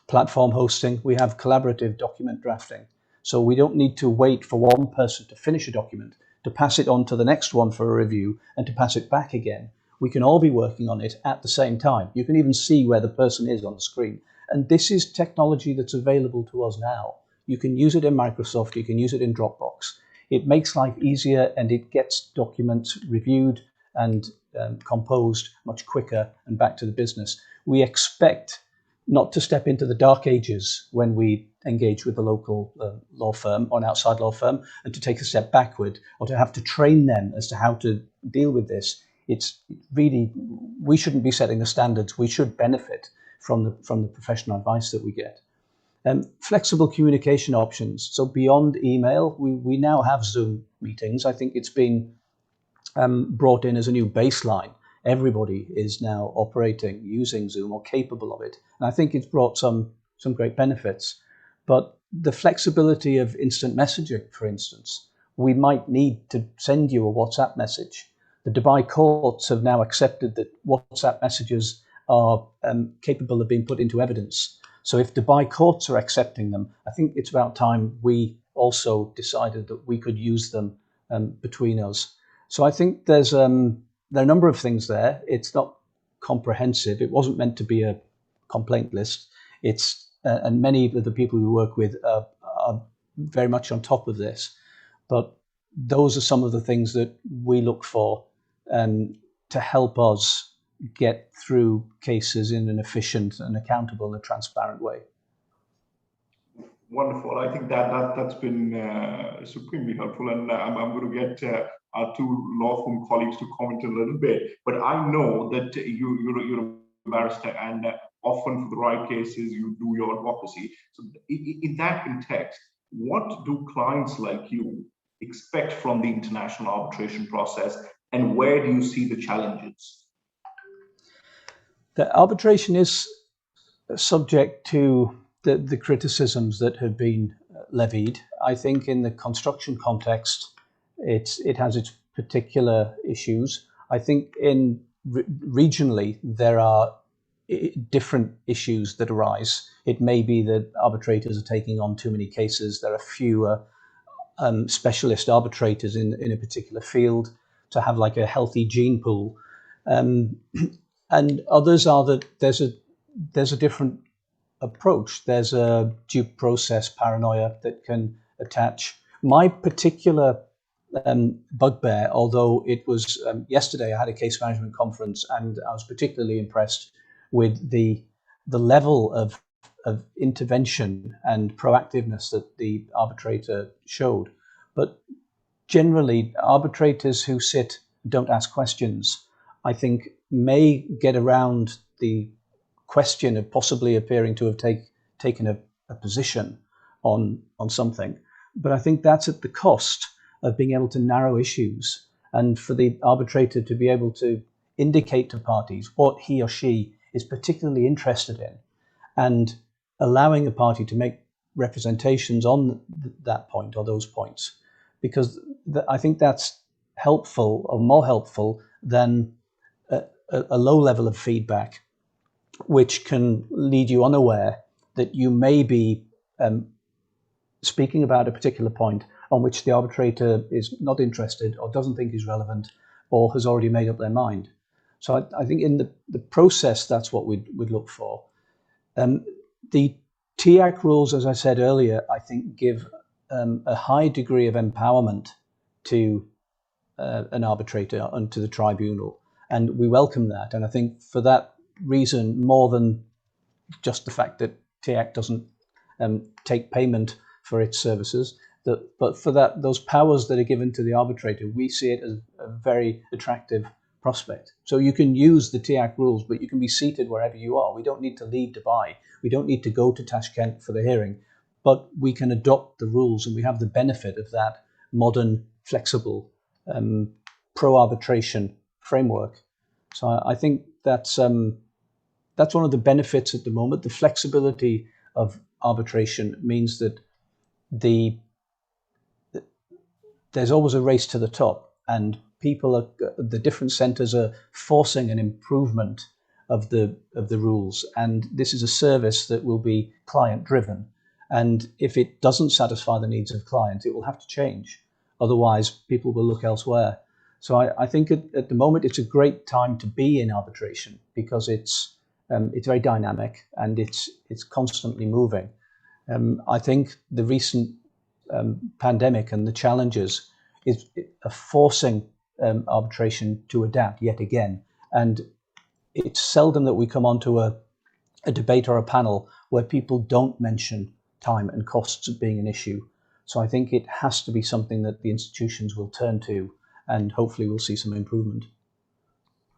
platform hosting, we have collaborative document drafting. So we don't need to wait for one person to finish a document, to pass it on to the next one for a review, and to pass it back again. We can all be working on it at the same time. You can even see where the person is on the screen. And this is technology that's available to us now. You can use it in Microsoft, you can use it in Dropbox. It makes life easier and it gets documents reviewed and composed much quicker and back to the business. We expect not to step into the dark ages when we engage with the local law firm or an outside law firm and to take a step backward or to have to train them as to how to deal with this. It's really, we shouldn't be setting the standards. We should benefit from the professional advice that we get. Flexible communication options. So beyond email, we now have Zoom meetings. I think it's been brought in as a new baseline. Everybody is now operating using Zoom or capable of it. And I think it's brought some great benefits. But the flexibility of instant messaging, for instance, we might need to send you a WhatsApp message. The Dubai courts have now accepted that WhatsApp messages are capable of being put into evidence. So if Dubai courts are accepting them, I think it's about time we also decided that we could use them between us. So I think there are a number of things there. It's not comprehensive. It wasn't meant to be a complaint list. And many of the people we work with are very much on top of this. But those are some of the things that we look for to help us get through cases in an efficient and accountable and transparent way. Wonderful. I think that's been supremely helpful, and I'm going to get our two law firm colleagues to comment a little bit. But I know that you're a barrister, and often for the right cases you do your advocacy. So in that context, what do clients like you expect from the international arbitration process, and where do you see the challenges? The arbitration is subject to the criticisms that have been levied. I think in the construction context, it has its particular issues. I think regionally, there are different issues that arise. It may be that arbitrators are taking on too many cases. There are fewer specialist arbitrators in a particular field to have like a healthy gene pool. And others are that there's a different approach. There's a due process paranoia that can attach. My particular bugbear, although it was yesterday I had a case management conference and I was particularly impressed with the level of intervention and proactiveness that the arbitrator showed. But generally, arbitrators who sit don't ask questions, I think, may get around the question of possibly appearing to have taken a position on something. But I think that's at the cost of being able to narrow issues, and for the arbitrator to be able to indicate to parties what he or she is particularly interested in, and allowing a party to make representations on that point or those points, because I think that's helpful, or more helpful than a low level of feedback, which can lead you unaware that you may be speaking about a particular point on which the arbitrator is not interested or doesn't think is relevant or has already made up their mind. So I think in the process, that's what we'd look for. The TAC rules, as I said earlier, I think give a high degree of empowerment to an arbitrator and to the tribunal, and we welcome that. And I think for that reason, more than just the fact that TAC doesn't take payment for its services, but for that, those powers that are given to the arbitrator, we see it as a very attractive prospect. So you can use the TAC rules, but you can be seated wherever you are. We don't need to leave Dubai. We don't need to go to Tashkent for the hearing, but we can adopt the rules, and we have the benefit of that modern, flexible, pro-arbitration framework. So I think that's one of the benefits at the moment. The flexibility of arbitration means that there's always a race to the top, and the different centres are forcing an improvement of the rules, and this is a service that will be client driven, and if it doesn't satisfy the needs of clients, it will have to change. Otherwise, people will look elsewhere. So I think at the moment it's a great time to be in arbitration, because it's very dynamic and it's constantly moving. I think the recent pandemic and the challenges are forcing arbitration to adapt yet again. And it's seldom that we come onto a debate or a panel where people don't mention time and costs being an issue. So I think it has to be something that the institutions will turn to, and hopefully we'll see some improvement.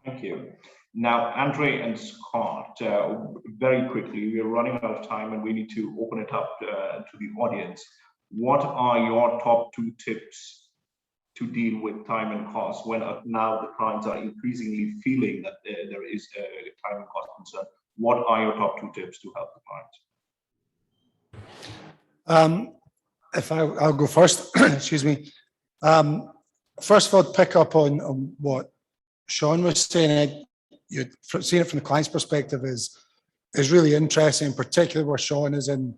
Thank you. Now, Andre and Scott, very quickly, we are running out of time and we need to open it up to the audience. What are your top 2 tips to deal with time and cost when now the clients are increasingly feeling that there is a time and cost concern? What are your top 2 tips to help the clients? I'll go first, excuse me. First of all, pick up on what Sean was saying. You've seen it from the client's perspective is really interesting, particularly where Sean is in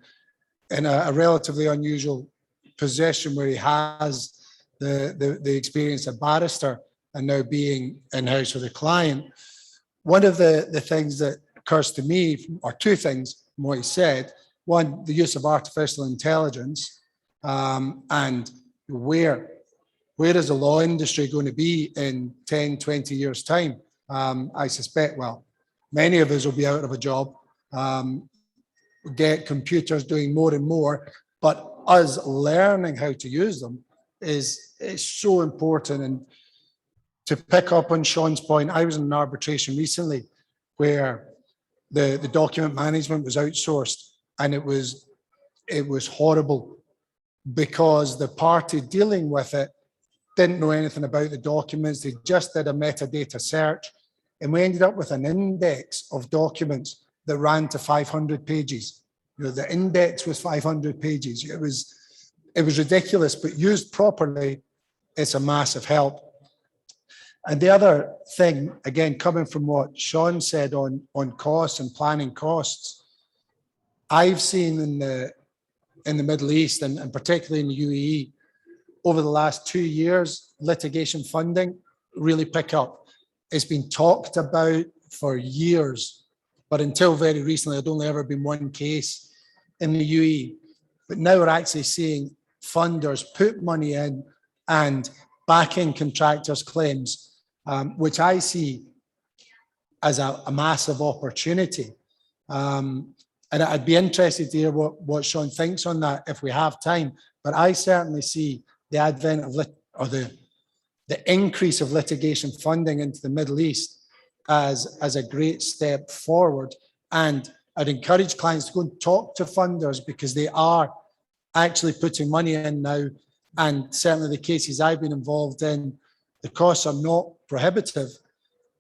a relatively unusual position where he has the experience of barrister and now being in-house with a client. One of the things that occurs to me, or 2 things from what he said: one, the use of artificial intelligence, and where is the law industry going to be in 10, 20 years' time? I suspect, well, many of us will be out of a job, get computers doing more and more, but us learning how to use them is so important. And to pick up on Sean's point, I was in an arbitration recently where the document management was outsourced, and it was horrible because the party dealing with it didn't know anything about the documents. They just did a metadata search, and we ended up with an index of documents that ran to 500 pages. You know, the index was 500 pages. It was ridiculous, but used properly, it's a massive help. And the other thing, again, coming from what Sean said on costs and planning costs, I've seen in the Middle East and particularly in the UAE, over the last 2 years, litigation funding really pick up. It's been talked about for years, but until very recently, there'd only ever been one case in the UAE. But now we're actually seeing funders put money in and backing contractors' claims, which I see as a massive opportunity. And I'd be interested to hear what Sean thinks on that if we have time. But I certainly see the advent of the increase of litigation funding into the Middle East as a great step forward. And I'd encourage clients to go and talk to funders, because they are actually putting money in now. And certainly the cases I've been involved in, the costs are not prohibitive.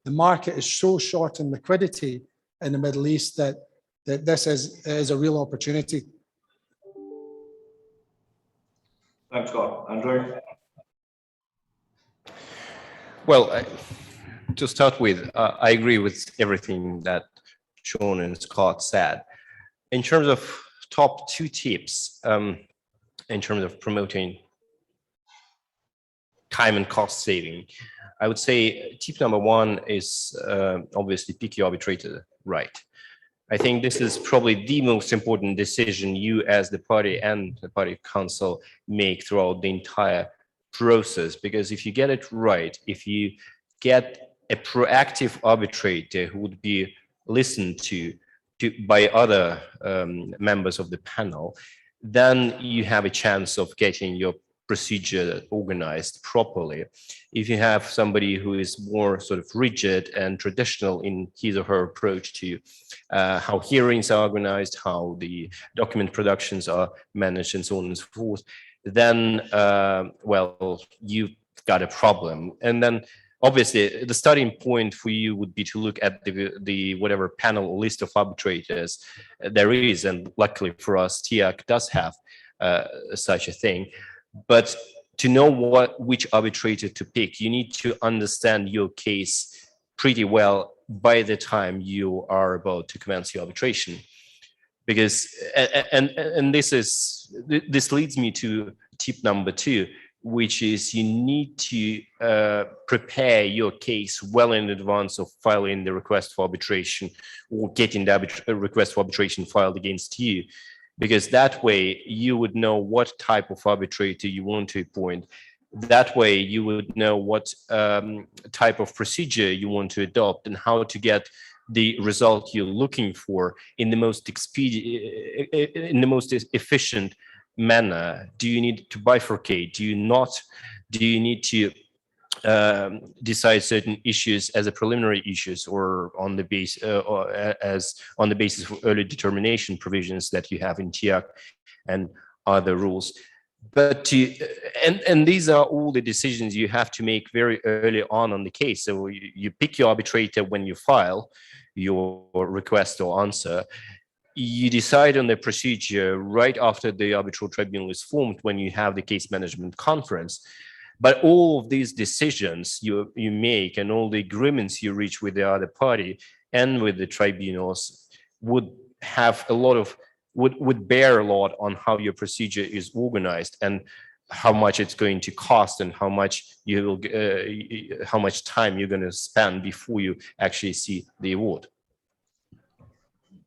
The market is so short in liquidity in the Middle East that this is a real opportunity. Thanks, Scott. Andre? Well, to start with, I agree with everything that Sean and Scott said. In terms of top 2 tips, in terms of promoting time and cost saving, I would say tip number 1 is obviously pick your arbitrator right. I think this is probably the most important decision you as the party and the party counsel make throughout the entire process, because if you get it right, if you get a proactive arbitrator who would be listened to by other members of the panel, then you have a chance of getting your procedure organized properly. If you have somebody who is more sort of rigid and traditional in his or her approach to how hearings are organized, how the document productions are managed, and so on and so forth, then, well, you've got a problem. And then obviously the starting point for you would be to look at the whatever panel or list of arbitrators there is. And luckily for us, TIAC does have such a thing. But to know which arbitrator to pick, you need to understand your case pretty well by the time you are about to commence your arbitration. Because and this leads me to tip number 2, which is you need to prepare your case well in advance of filing the request for arbitration or getting the request for arbitration filed against you. Because that way you would know what type of arbitrator you want to appoint. That way you would know what type of procedure you want to adopt and how to get the result you're looking for in the most efficient manner. Do you need to bifurcate? Do you not? Do you need to decide certain issues as a preliminary issues, or on the base on the basis of early determination provisions that you have in TIAC and other rules? But and these are all the decisions you have to make very early on the case. So you pick your arbitrator when you file your request or answer. You decide on the procedure right after the arbitral tribunal is formed, when you have the case management conference. But all of these decisions you make and all the agreements you reach with the other party and with the tribunals would have a lot of would bear a lot on how your procedure is organized and how much it's going to cost and how much how much time you're going to spend before you actually see the award.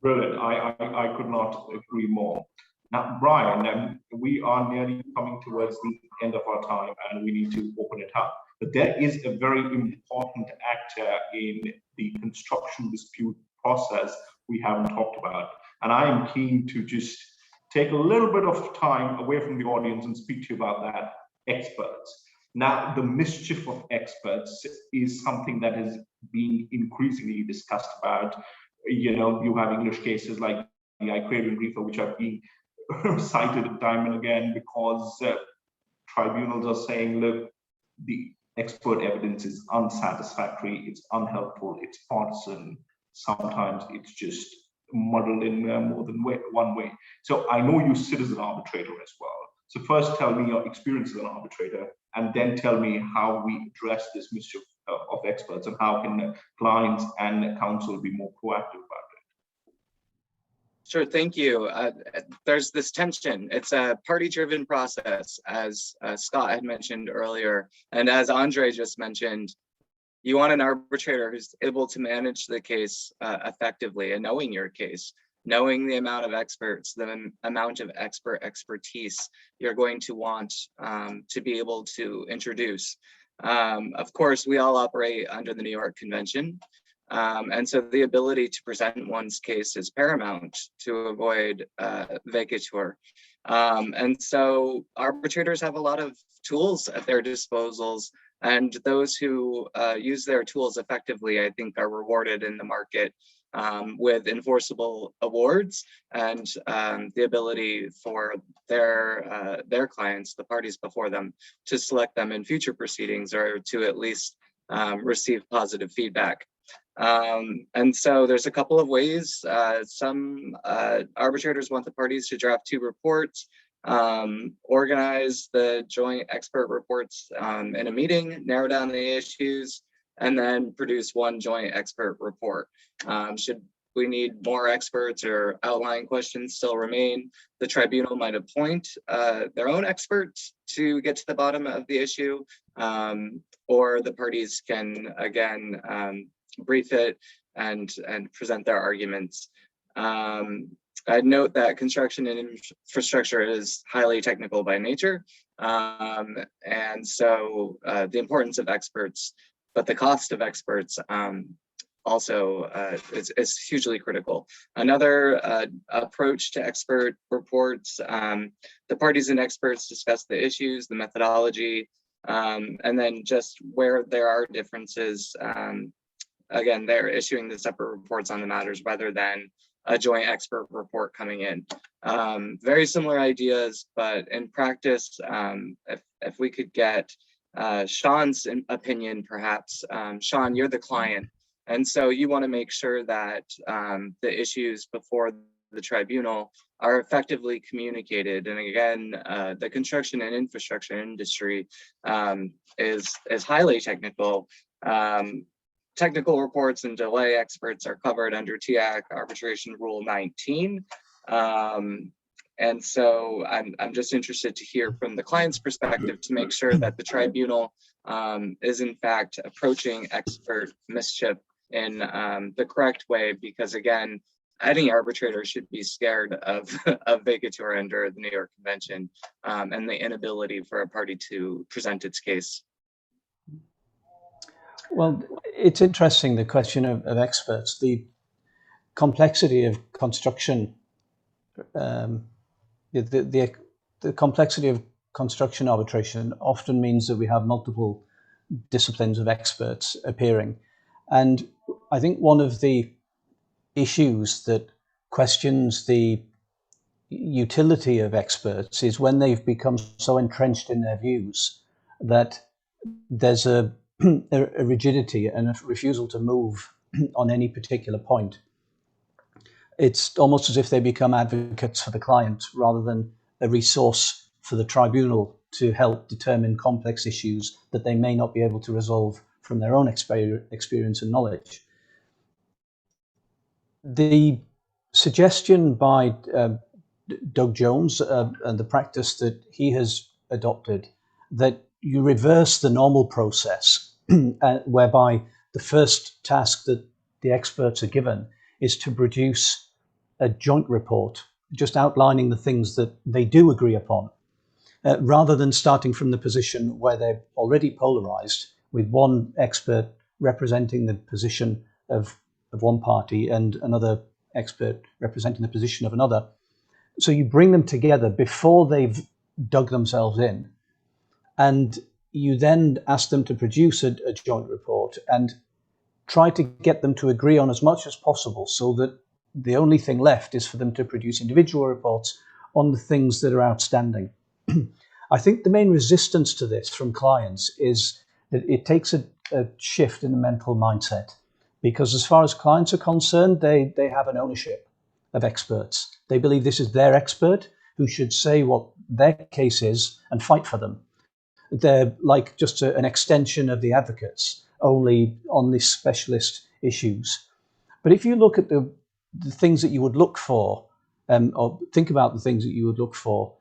Brilliant. I could not agree more. Now, Brian, we are nearly coming towards the end of our time and we need to open it up. But there is a very important actor in the construction dispute process we haven't talked about. And I am keen to just take a little bit of time away from the audience and speak to you about that. Experts. Now, the mischief of experts is something that is being increasingly discussed about. You know, you have English cases like the Icarian Reefer, which are being cited time and again because tribunals are saying, look, the expert evidence is unsatisfactory, it's unhelpful, it's partisan, sometimes it's just muddled in more than one way. So I know you sit as an arbitrator as well. So first tell me your experience as an arbitrator, and then tell me how we address this mischief of experts and how can clients and counsel be more proactive about it. Sure, thank you. There's this tension. It's a party-driven process, as Scott had mentioned earlier, and as Andre just mentioned. You want an arbitrator who's able to manage the case effectively and knowing your case. knowing the amount of experts, the amount of expertise you're going to want to be able to introduce. Of course, we all operate under the New York Convention. And so the ability to present one's case is paramount to avoid vacatur. And so arbitrators have a lot of tools at their disposals, and those who use their tools effectively, I think, are rewarded in the market with enforceable awards and the ability for their clients, the parties before them, to select them in future proceedings or to at least receive positive feedback. And so there's a couple of ways. Some arbitrators want the parties to draft 2 reports, organize the joint expert reports in a meeting, narrow down the issues, and then produce 1 joint expert report. Should we need more experts or outlying questions still remain, the tribunal might appoint their own experts to get to the bottom of the issue, or the parties can, again, brief it and present their arguments. I'd note that construction and infrastructure is highly technical by nature. And so the importance of experts, but the cost of experts also is hugely critical. Another approach to expert reports, the parties and experts discuss the issues, the methodology, and then just where there are differences, again, they're issuing the separate reports on the matters rather than a joint expert report coming in. Very similar ideas, but in practice, if we could get Sean's opinion, perhaps. Sean, you're the client, and so you want to make sure that the issues before the tribunal are effectively communicated. And again, the construction and infrastructure industry is highly technical. Technical reports and delay experts are covered under TAC Arbitration Rule 19. And so I'm just interested to hear from the client's perspective to make sure that the tribunal is in fact approaching expert mischief in the correct way, because again, any arbitrator should be scared of vacatur under the New York Convention and the inability for a party to present its case. Well, it's interesting, the question of experts. The complexity of construction, the complexity of construction arbitration often means that we have multiple disciplines of experts appearing. And I think one of the issues that questions the utility of experts is when they've become so entrenched in their views that there's a rigidity and a refusal to move on any particular point. It's almost as if they become advocates for the client rather than a resource for the tribunal to help determine complex issues that they may not be able to resolve from their own experience and knowledge. The suggestion by Doug Jones and the practice that he has adopted, that you reverse the normal process whereby the first task that the experts are given is to produce a joint report, just outlining the things that they do agree upon, rather than starting from the position where they're already polarized, with one expert representing the position of one party and another expert representing the position of another. So you bring them together before they've dug themselves in, and you then ask them to produce a joint report and try to get them to agree on as much as possible, so that the only thing left is for them to produce individual reports on the things that are outstanding. I think the main resistance to this from clients is that it takes a shift in the mental mindset, because as far as clients are concerned, they have an ownership of experts. They believe this is their expert who should say what their case is and fight for them. They're like just an extension of the advocates, only on these specialist issues. But if you look at the things that you would look for, or think about the things that you would look for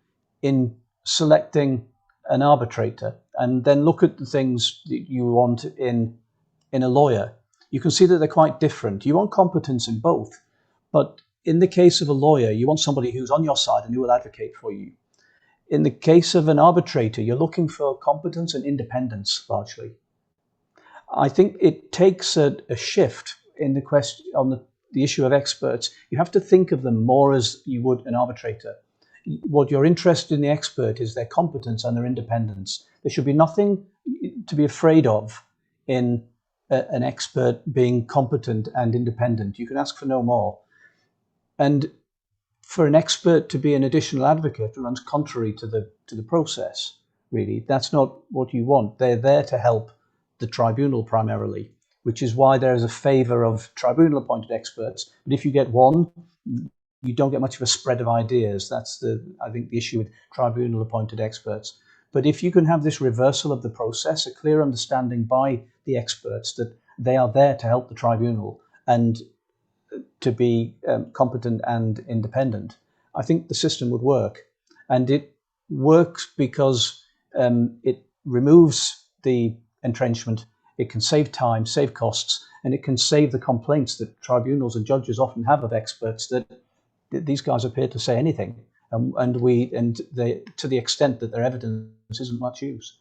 in selecting an arbitrator, and then look at the things that you want in a lawyer, you can see that they're quite different. You want competence in both, but in the case of a lawyer, you want somebody who's on your side and who will advocate for you. In the case of an arbitrator, you're looking for competence and independence, largely. I think it takes a shift in the question on the issue of experts. You have to think of them more as you would an arbitrator. What you're interested in the expert is their competence and their independence. There should be nothing to be afraid of in an expert being competent and independent. You can ask for no more. And for an expert to be an additional advocate runs contrary to the process, really. That's not what you want. They're there to help the tribunal primarily, which is why there is a favour of tribunal-appointed experts. But if you get one, you don't get much of a spread of ideas. That's I think the issue with tribunal-appointed experts. But if you can have this reversal of the process, a clear understanding by the experts that they are there to help the tribunal and to be competent and independent, I think the system would work. And it works because it removes the entrenchment, it can save time, save costs, and it can save the complaints that tribunals and judges often have of experts that these guys appear to say anything, and to the extent that their evidence isn't much use.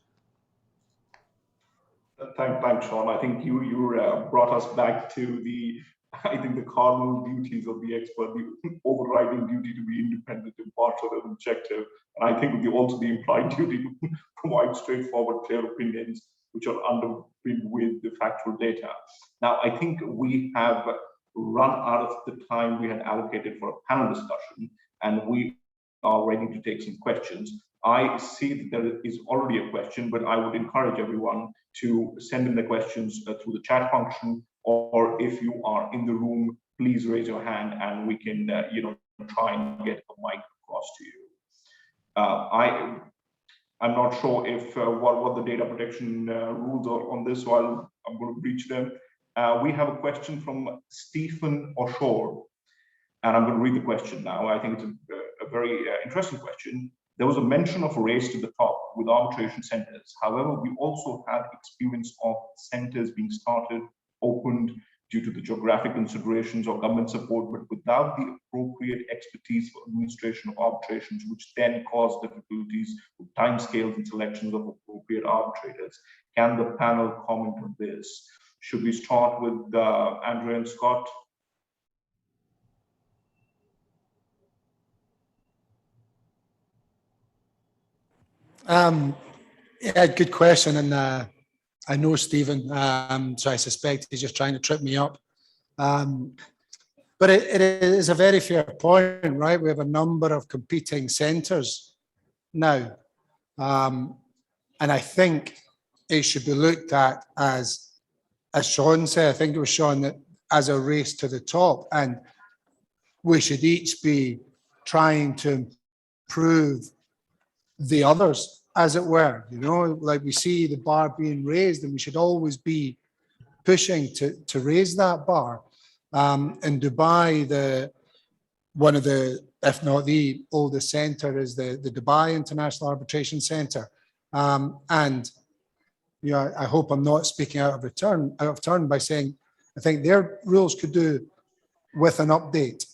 Thanks, Sean. I think you brought us back to the cardinal duties of the expert, the overriding duty to be independent, impartial, and objective, and I think also the implied duty to provide straightforward, clear opinions which are underpinned with the factual data. Now, I think we have run out of the time we had allocated for a panel discussion, and we are ready to take some questions. I see that there is already a question, but I would encourage everyone to send in the questions through the chat function, or if you are in the room, please raise your hand and we can try and get a mic across to you. I'm not sure if what the data protection rules are on this, so I'm going to reach them. We have a question from Stephen O'Shore, and I'm going to read the question now. I think it's a very interesting question. There was a mention of a race to the top with arbitration centers. However, we also had experience of centers being started, opened due to the geographic considerations or government support, but without the appropriate expertise for administration of arbitrations, which then caused difficulties with timescales and selections of appropriate arbitrators. Can the panel comment on this? Should we start with Andrea and Scott? Yeah, good question, and I know Stephen, so I suspect he's just trying to trip me up. But it is a very fair point, right? We have a number of competing centres now, and I think it should be looked at as Sean said. I think it was Sean, that as a race to the top, and we should each be trying to improve the others, as it were. Like we see the bar being raised, and we should always be pushing to raise that bar. In Dubai, one of the, if not the oldest centre, is the Dubai International Arbitration Centre, and I hope I'm not speaking out of turn by saying I think their rules could do with an update,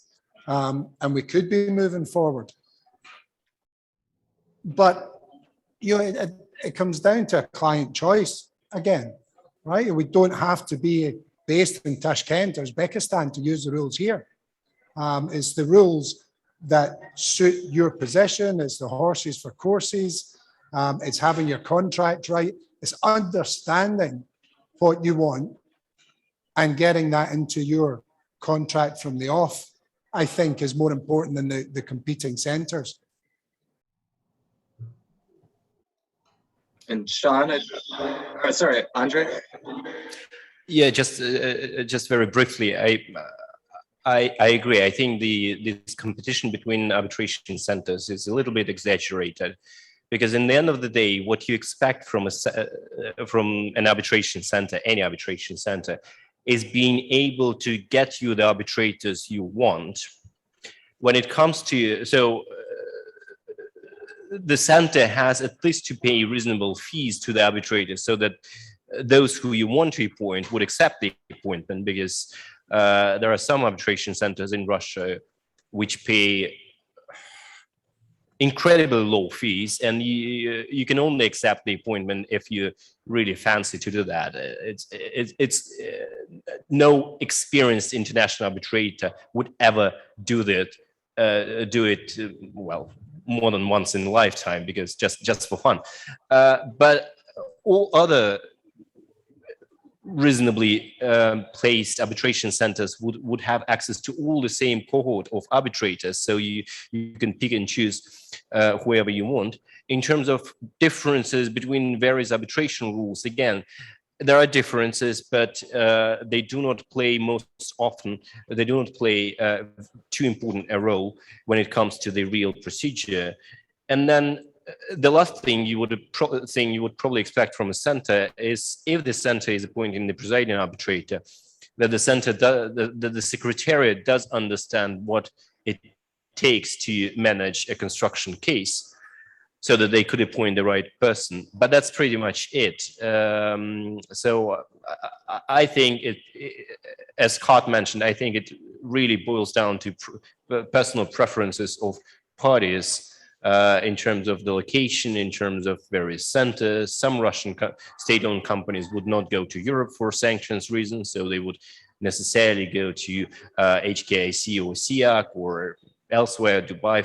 and we could be moving forward. But it comes down to a client choice again, right? We don't have to be based in Tashkent or Uzbekistan to use the rules here. It's the rules that suit your position. It's the horses for courses. It's having your contract right. It's understanding what you want and getting that into your contract from the off, I think, is more important than the competing centres. And Sean, sorry, Andre. Yeah, just very briefly, I agree. I think this competition between arbitration centers is a little bit exaggerated, because in the end of the day, what you expect from an arbitration center, any arbitration center, is being able to get you the arbitrators you want. When it comes to the center has at least to pay reasonable fees to the arbitrators, so that those who you want to appoint would accept the appointment, because there are some arbitration centers in Russia which pay incredibly low fees, and you can only accept the appointment if you really fancy to do that. It's no experienced international arbitrator would ever do that. Do it well more than once in a lifetime, because just for fun. But all other reasonably placed arbitration centers would have access to all the same cohort of arbitrators, so you can pick and choose whoever you want. In terms of differences between various arbitration rules, again, there are differences, but they do not play most often. They do not play too important a role when it comes to the real procedure. And then the last thing you would probably expect from a center is, if the center is appointing the presiding arbitrator, that the center the secretariat does understand what it takes to manage a construction case, so that they could appoint the right person. But that's pretty much it. So I think as Scott mentioned, I think it really boils down to personal preferences of parties in terms of the location, in terms of various centers. Some Russian state-owned companies would not go to Europe for sanctions reasons, so they would necessarily go to HKIC or SIAC or elsewhere, Dubai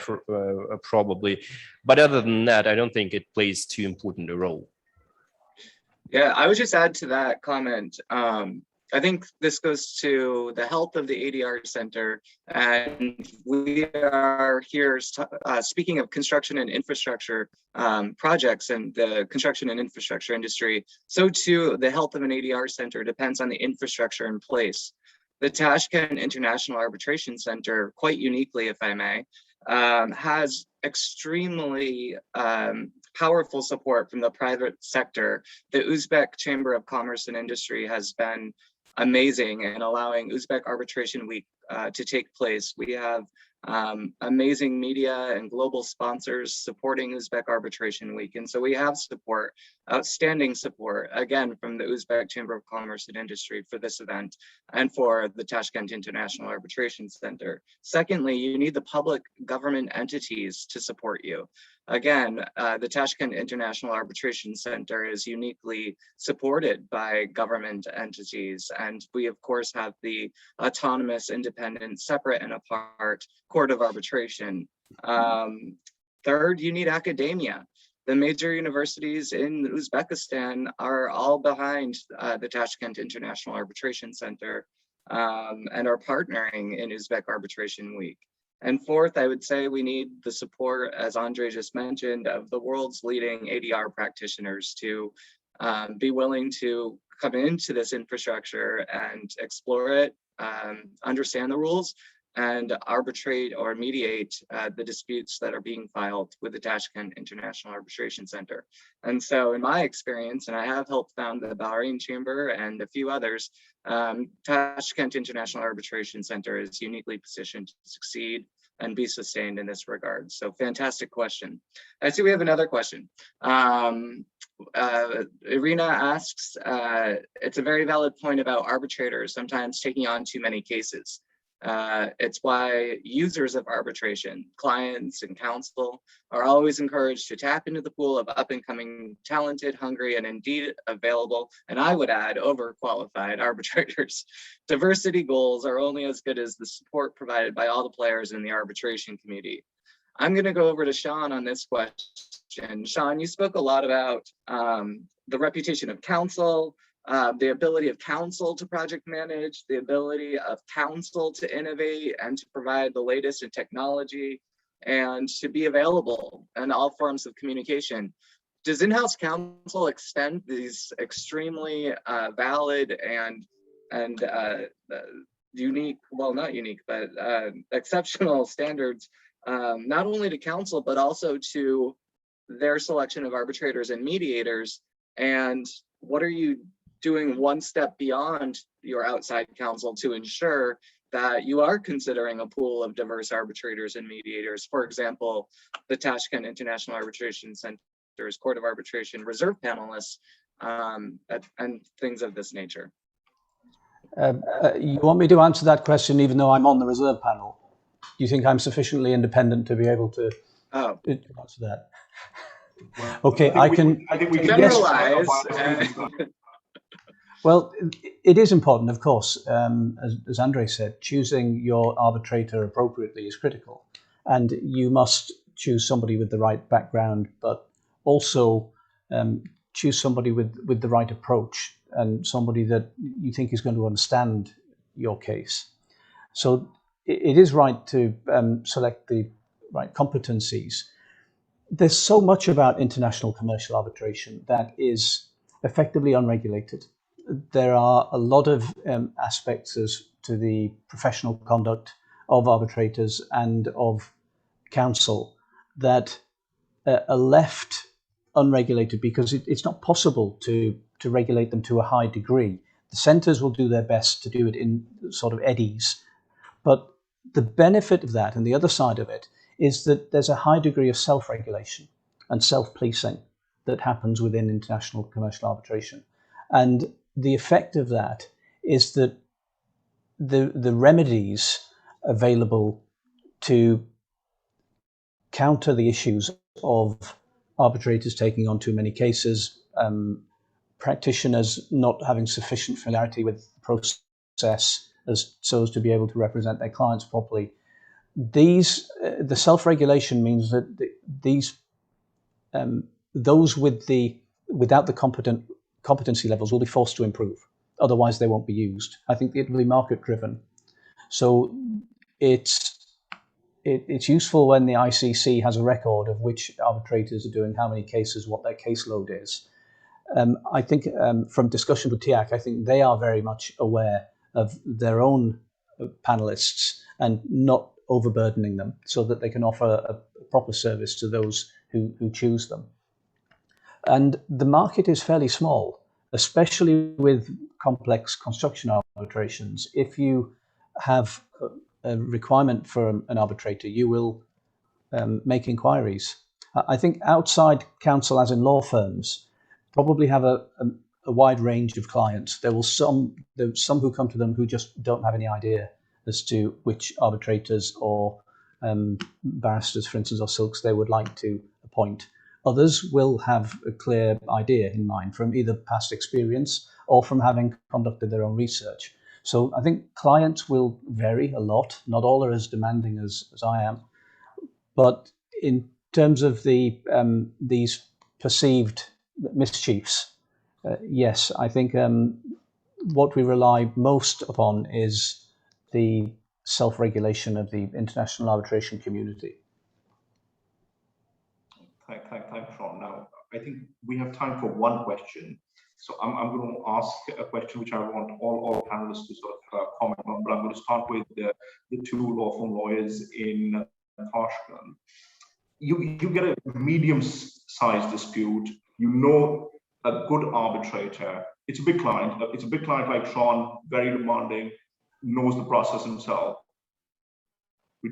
probably. But other than that, I don't think it plays too important a role. Yeah, I would just add to that comment. I think this goes to the health of the ADR Center, and we are here speaking of construction and infrastructure projects and the construction and infrastructure industry. So too, the health of an ADR Center depends on the infrastructure in place. The Tashkent International Arbitration Center, quite uniquely, if I may, has extremely powerful support from the private sector. The Uzbek Chamber of Commerce and Industry has been amazing in allowing Uzbek Arbitration Week to take place. We have amazing media and global sponsors supporting Uzbek Arbitration Week. And so we have support, outstanding support, again, from the Uzbek Chamber of Commerce and Industry for this event and for the Tashkent International Arbitration Center. Secondly, you need the public government entities to support you. Again, the Tashkent International Arbitration Center is uniquely supported by government entities. And we, of course, have the autonomous, independent, separate and apart Court of Arbitration. Third, you need academia. The major universities in Uzbekistan are all behind the Tashkent International Arbitration Center and are partnering in Uzbek Arbitration Week. And fourth, I would say we need the support, as Andre just mentioned, of the world's leading ADR practitioners to be willing to come into this infrastructure and explore it, understand the rules, and arbitrate or mediate the disputes that are being filed with the Tashkent International Arbitration Center. And so in my experience, and I have helped found the Bahrain Chamber and a few others, Tashkent International Arbitration Center is uniquely positioned to succeed and be sustained in this regard. So fantastic question. I see we have another question. Irina asks, it's a very valid point about arbitrators sometimes taking on too many cases. It's why users of arbitration, clients and counsel, are always encouraged to tap into the pool of up-and-coming, talented, hungry, and indeed available, and I would add overqualified arbitrators. Diversity goals are only as good as the support provided by all the players in the arbitration community. I'm going to go over to Sean on this question. Sean, you spoke a lot about the reputation of counsel, the ability of counsel to project manage, the ability of counsel to innovate and to provide the latest in technology and to be available in all forms of communication. Does in-house counsel extend these extremely valid and unique, well, not unique, but exceptional standards, not only to counsel, but also to their selection of arbitrators and mediators? And what are you doing one step beyond your outside counsel to ensure that you are considering a pool of diverse arbitrators and mediators? For example, the Tashkent International Arbitration Center's Court of Arbitration reserve panelists and things of this nature. You want me to answer that question even though I'm on the reserve panel? you think I'm sufficiently independent to be able to answer that? Okay, I think we can generalize. Well, it is important, of course, as Andre said, choosing your arbitrator appropriately is critical. And you must choose somebody with the right background, but also choose somebody with the right approach and somebody that you think is going to understand your case. So it is right to select the right competencies. There's so much about international commercial arbitration that is effectively unregulated. There are a lot of aspects as to the professional conduct of arbitrators and of counsel that are left unregulated because it's not possible to regulate them to a high degree. The centres will do their best to do it in sort of eddies, but the benefit of that and the other side of it is that there's a high degree of self-regulation and self-policing that happens within international commercial arbitration. And the effect of that is that the remedies available to counter the issues of arbitrators taking on too many cases, practitioners not having sufficient familiarity with the process so as to be able to represent their clients properly. The self-regulation means that those without the competency levels will be forced to improve. Otherwise, they won't be used. I think it will be market-driven. So it's useful when the ICC has a record of which arbitrators are doing how many cases, what their caseload is. I think from discussion with TIAC, I think they are very much aware of their own panelists and not overburdening them so that they can offer a proper service to those who choose them. And the market is fairly small, especially with complex construction arbitrations. If you have a requirement for an arbitrator, you will make inquiries. I think outside counsel, as in law firms, probably have a wide range of clients. There's some who come to them who just don't have any idea as to which arbitrators or barristers, for instance, or silks they would like to appoint. Others will have a clear idea in mind from either past experience or from having conducted their own research. So I think clients will vary a lot. Not all are as demanding as I am. But in terms of these perceived mischiefs, yes, I think what we rely most upon is the self-regulation of the international arbitration community. Thanks, Sean. Now, I think we have time for one question. So I'm going to ask a question which I want all panelists to sort of comment on, but I'm going to start with the two law firm lawyers in Tashkent. You get a medium-sized dispute. You know a good arbitrator. It's a big client. It's a big client like Sean, very demanding, knows the process himself. Will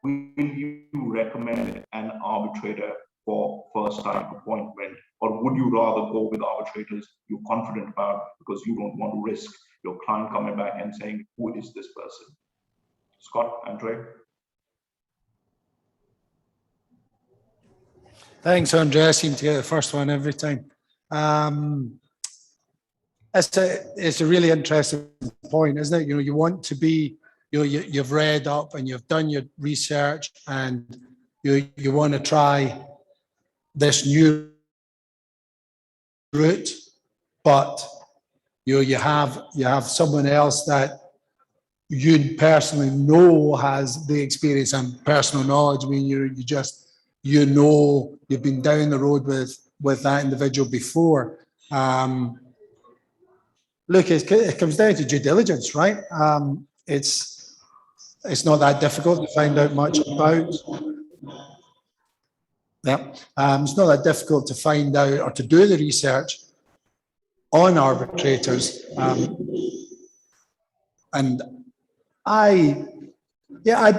you recommend an arbitrator for first-time appointment, or would you rather go with arbitrators you're confident about because you don't want to risk your client coming back and saying, who is this person? Scott, Andre? Thanks, Andre. I seem to get the first one every time. It's a really interesting point, isn't it? You know, you want to be, you've read up and you've done your research, and you want to try this new route, but you have someone else that you personally know has the experience and personal knowledge. I mean, you've been down the road with that individual before. Look, it comes down to due diligence, right? It's not that difficult to find out much about. Yeah, it's not that difficult to find out or to do the research on arbitrators. And I'd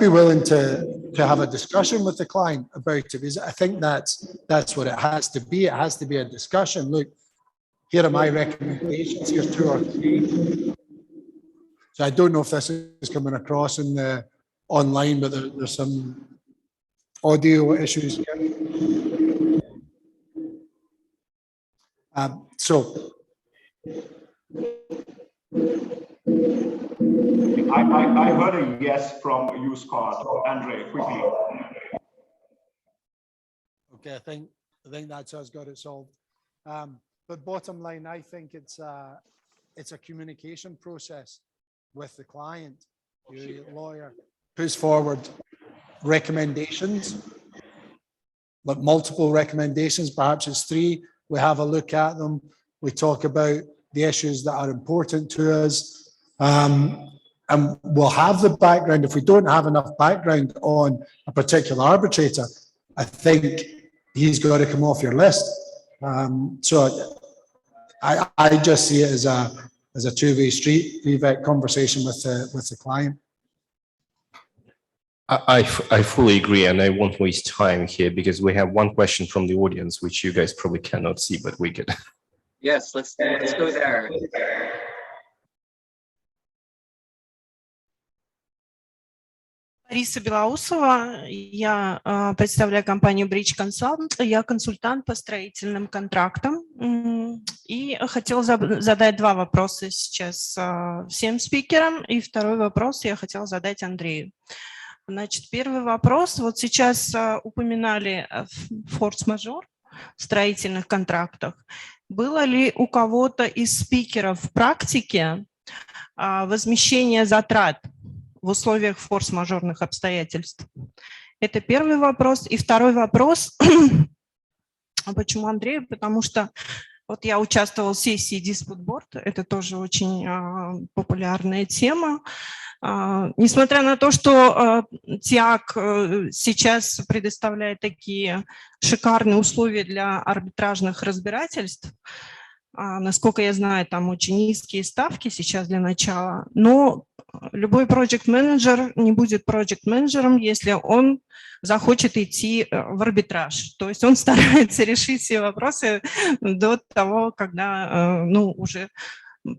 be willing to have a discussion with the client about it, because I think that's what it has to be. It has to be a discussion. Look, here are my recommendations. Here's 2 or 3. So I don't know if this is coming across on online, but there's some audio issues here. So I heard a yes from you, Scott. Andre, quickly. okay, I think that's us got it solved. But bottom line, I think it's a communication process with the client. Your lawyer puts forward recommendations, like multiple recommendations, perhaps it's 3. We have a look at them. We talk about the issues that are important to us. And we'll have the background. If we don't have enough background on a particular arbitrator, I think he's got to come off your list. So I just see it as a two-way street, Vivek, conversation with the client. I fully agree, and I won't waste time here because we have one question from the audience, which you guys probably cannot see, but we can. Yes, let's go there. Лариса Белоусова, я представляю компанию Bridge Consult, я консультант по строительным контрактам и хотела задать 2 вопроса сейчас всем спикерам, и второй вопрос я хотела задать Андрею. Значит, первый вопрос, вот сейчас упоминали форс-мажор в строительных контрактах. Было ли у кого-то из спикеров в практике возмещение затрат в условиях форс-мажорных обстоятельств? Это первый вопрос. И второй вопрос, почему Андрею? Потому что вот я участвовала в сессии Dispute Board, это тоже очень популярная тема. Несмотря на то, что ТИАК сейчас предоставляет такие шикарные условия для арбитражных разбирательств, насколько я знаю, там очень низкие ставки сейчас для начала, но любой проект-менеджер не будет проект-менеджером, если он захочет идти в арбитраж. То есть он старается решить все вопросы до того, когда уже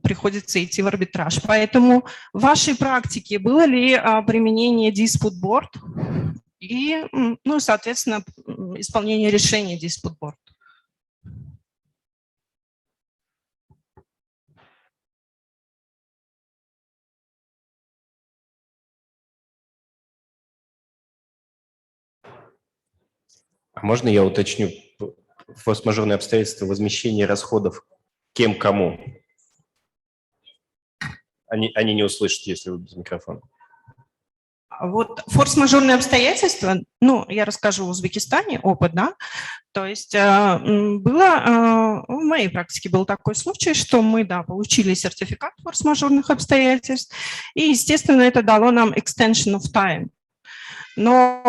приходится идти в арбитраж. Поэтому в вашей практике было ли применение Dispute Board и, соответственно, исполнение решения Dispute Board? А можно я уточню форс-мажорные обстоятельства возмещения расходов кем кому? Они не услышат, если вы без микрофона. Вот форс-мажорные обстоятельства, я расскажу в Узбекистане опыт, да, то есть в моей практике был такой случай, что мы, получили сертификат форс-мажорных обстоятельств, и, естественно, это дало нам extension of time. Но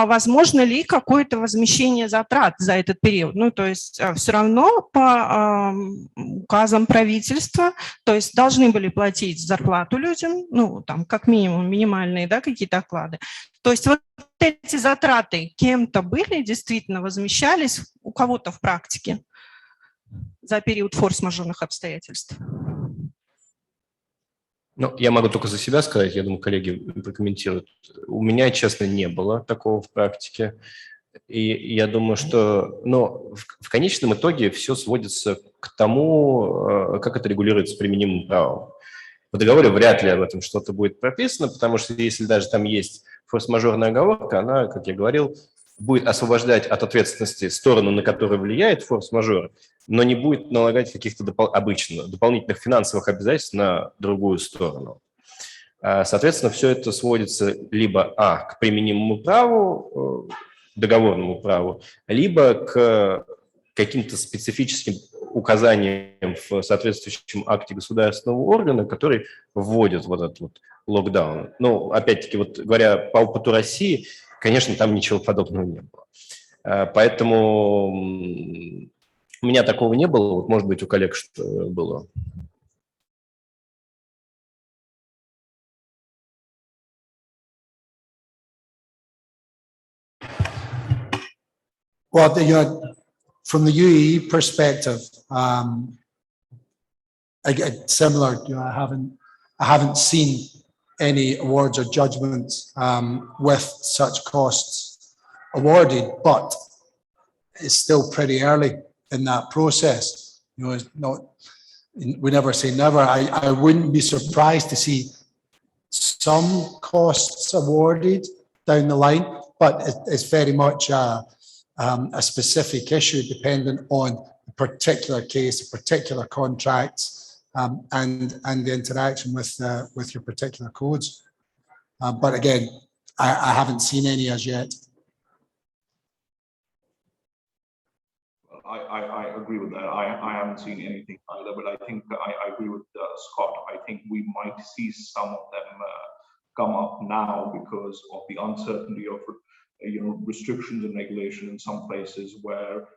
возможно ли какое-то возмещение затрат за этот период? То есть все равно по указам правительства, то есть должны были платить зарплату людям, там как минимум минимальные, какие-то оклады. То есть вот эти затраты кем-то были, действительно возмещались у кого-то в практике за период форс-мажорных обстоятельств? Я могу только за себя сказать, я думаю, коллеги прокомментируют. У меня, честно, не было такого в практике. И я думаю, что в конечном итоге все сводится к тому, как это регулируется применимым правом. В договоре вряд ли об этом что-то будет прописано, потому что если даже там есть форс-мажорная оговорка, она, как я говорил, будет освобождать от ответственности сторону, на которую влияет форс-мажор, но не будет налагать каких-то дополнительных финансовых обязательств на другую сторону. Соответственно, все это сводится либо к применимому праву, договорному праву, либо к каким-то специфическим указаниям в соответствующем акте государственного органа, который вводит вот этот вот локдаун. Опять-таки, говоря по опыту России, конечно, там ничего подобного не было. Поэтому у меня такого не было. Может быть, у коллег что было. Well, from the UAE perspective, similar. I haven't seen any awards or judgments with such costs awarded, but it's still pretty early in that process. You know, it's not, we never say never. I wouldn't be surprised to see some costs awarded down the line, but it's very much a specific issue dependent on a particular case, particular contracts, and the interaction with your particular codes. But again, I haven't seen any as yet. I agree with that. I haven't seen anything either, but I think I agree with Scott. I think we might see some of them come up now because of the uncertainty of restrictions and regulation in some places where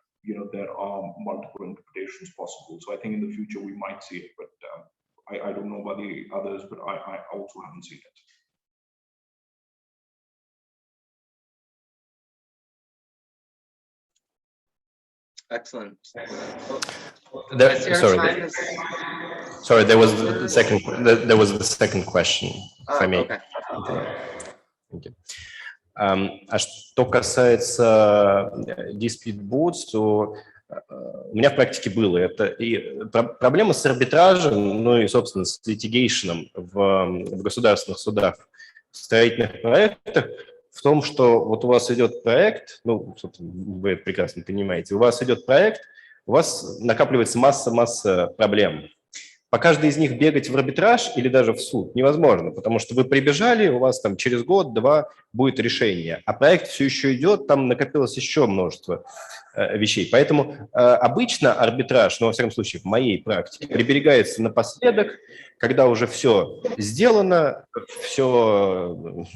there are multiple interpretations possible. So I think in the future we might see it, but I don't know about the others, but I also haven't seen it. Excellent. Sorry, there was the second question. If I may. Okay. Okay. А что касается dispute boards, то у меня в практике было это. И проблема с арбитражем, ну и, собственно, с литигейшеном в государственных судах, в строительных проектах, в том, что вот у вас идет проект, ну, собственно, вы это прекрасно понимаете, у вас идет проект, у вас накапливается масса проблем. По каждой из них бегать в арбитраж или даже в суд невозможно, потому что вы прибежали, у вас там через год-два будет решение, а проект все еще идет, там накопилось еще множество вещей. Поэтому обычно арбитраж, ну, во всяком случае, в моей практике, приберегается напоследок, когда уже все сделано, все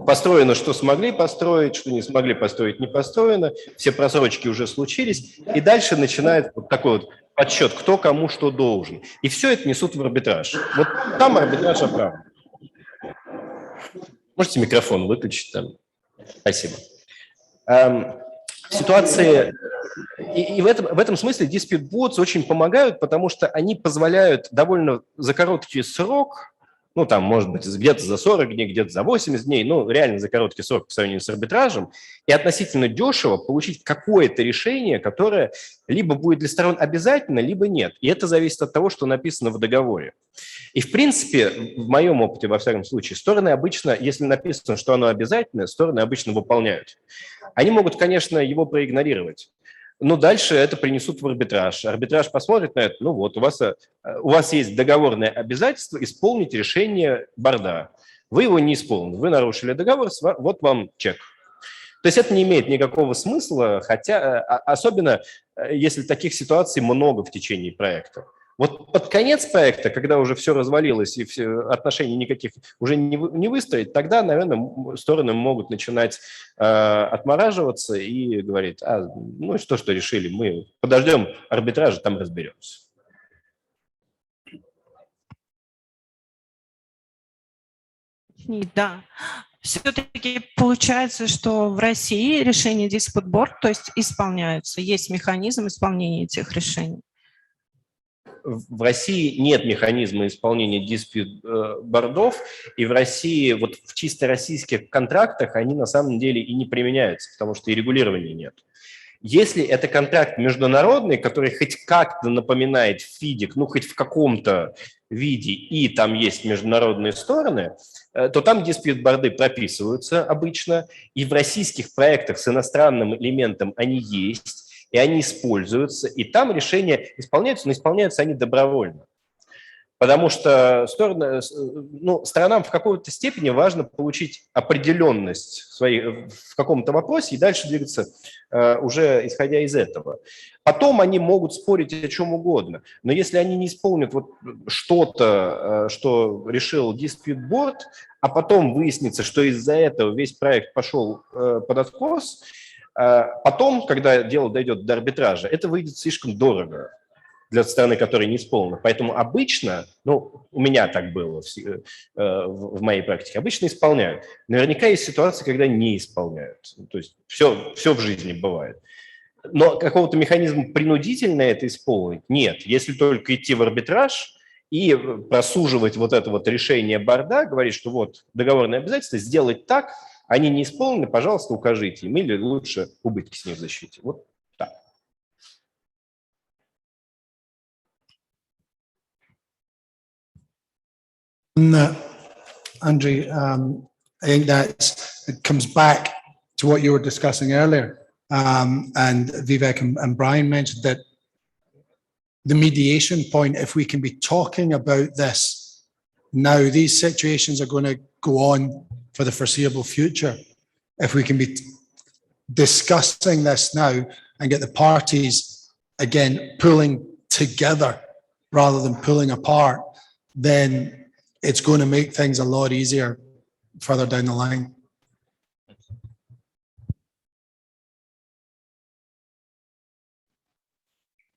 построено, что смогли построить, что не смогли построить, не построено, все просрочки уже случились, и дальше начинает вот такой вот подсчет, кто кому что должен. И все это несут в арбитраж. Вот там арбитраж оправдан. Можете микрофон выключить там? Спасибо. Ситуации... И в этом смысле dispute boards очень помогают, потому что они позволяют довольно за короткий срок, ну, там, может быть, где-то за 40 дней, где-то за 80 дней, ну, реально за короткий срок по сравнению с арбитражем, и относительно дешево получить какое-то решение, которое либо будет для сторон обязательно, либо нет. И это зависит от того, что написано в договоре. И, в принципе, в моем опыте, во всяком случае, стороны обычно, если написано, что оно обязательное, стороны обычно выполняют. Они могут, конечно, его проигнорировать. Но дальше это принесут в арбитраж. Арбитраж посмотрит на это, ну вот, у вас есть договорное обязательство исполнить решение борда. Вы его не исполнили, вы нарушили договор, вот вам чек. То есть это не имеет никакого смысла, хотя, особенно если таких ситуаций много в течение проекта. Вот под конец проекта, когда уже все развалилось и отношений никаких уже не выстроить, тогда, наверное, стороны могут начинать отмораживаться и говорить, ну что решили, мы подождем арбитража, там разберемся. Да. Все-таки получается, что в России решения dispute board, то есть исполняются, есть механизм исполнения этих решений. В России нет механизма исполнения диспют-бордов, и в России, вот в чисто российских контрактах они на самом деле и не применяются, потому что и регулирования нет. Если это контракт международный, который хоть как-то напоминает ФИДИК, ну хоть в каком-то виде, и там есть международные стороны, то там диспют-борды прописываются обычно, и в российских проектах с иностранным элементом они есть, и они используются, и там решения исполняются, но исполняются они добровольно. Потому что сторонам в какой-то степени важно получить определенность в каком-то вопросе и дальше двигаться уже исходя из этого. Потом они могут спорить о чем угодно, но если они не исполнят вот что-то, что решил dispute board, а потом выяснится, что из-за этого весь проект пошел под откос, потом, когда дело дойдет до арбитража, это выйдет слишком дорого для стороны, которая не исполнена. Поэтому обычно, ну, у меня так было в моей практике, обычно исполняют. Наверняка есть ситуации, когда не исполняют. То есть все в жизни бывает. Но какого-то механизма принудительно это исполнить нет. Если только идти в арбитраж и просуживать вот это вот решение борда, говорить, что вот договорные обязательства сделать так, они не исполнены, пожалуйста, укажите им, или лучше убытки с них в защите. Вот так. Andrew, I think it comes back to what you were discussing earlier. And Vivek and Brian mentioned that the mediation point, if we can be talking about this now, these situations are going to go on for the foreseeable future. If we can be discussing this now and get the parties, again, pulling together rather than pulling apart, then it's going to make things a lot easier further down the line.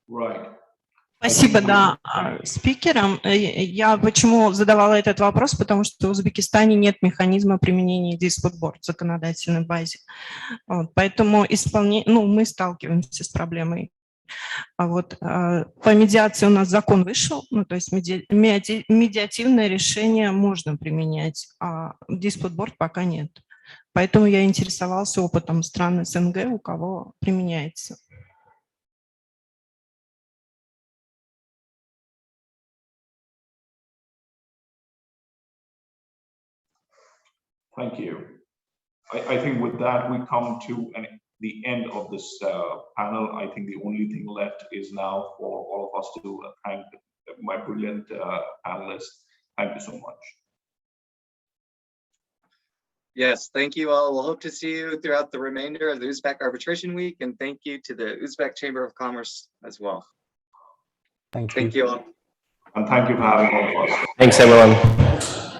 Right. Спасибо, да, спикерам. Я почему задавала этот вопрос, потому что в Узбекистане нет механизма применения dispute board в законодательной базе. Вот, поэтому мы сталкиваемся с проблемой. А вот по медиации у нас закон вышел, ну, то есть медиативное решение можно применять, а dispute board пока нет. Поэтому я интересовался опытом стран СНГ, у кого применяется. Thank you. I think with that, we come to the end of this panel. I think the only thing left is now for all of us to thank my brilliant panelists. Thank you so much. Yes, thank you all. We'll hope to see you throughout the remainder of the Uzbek Arbitration Week, and thank you to the Uzbek Chamber of Commerce as well. Thank you. Thank you all. And thank you for having all of us. Thanks, everyone.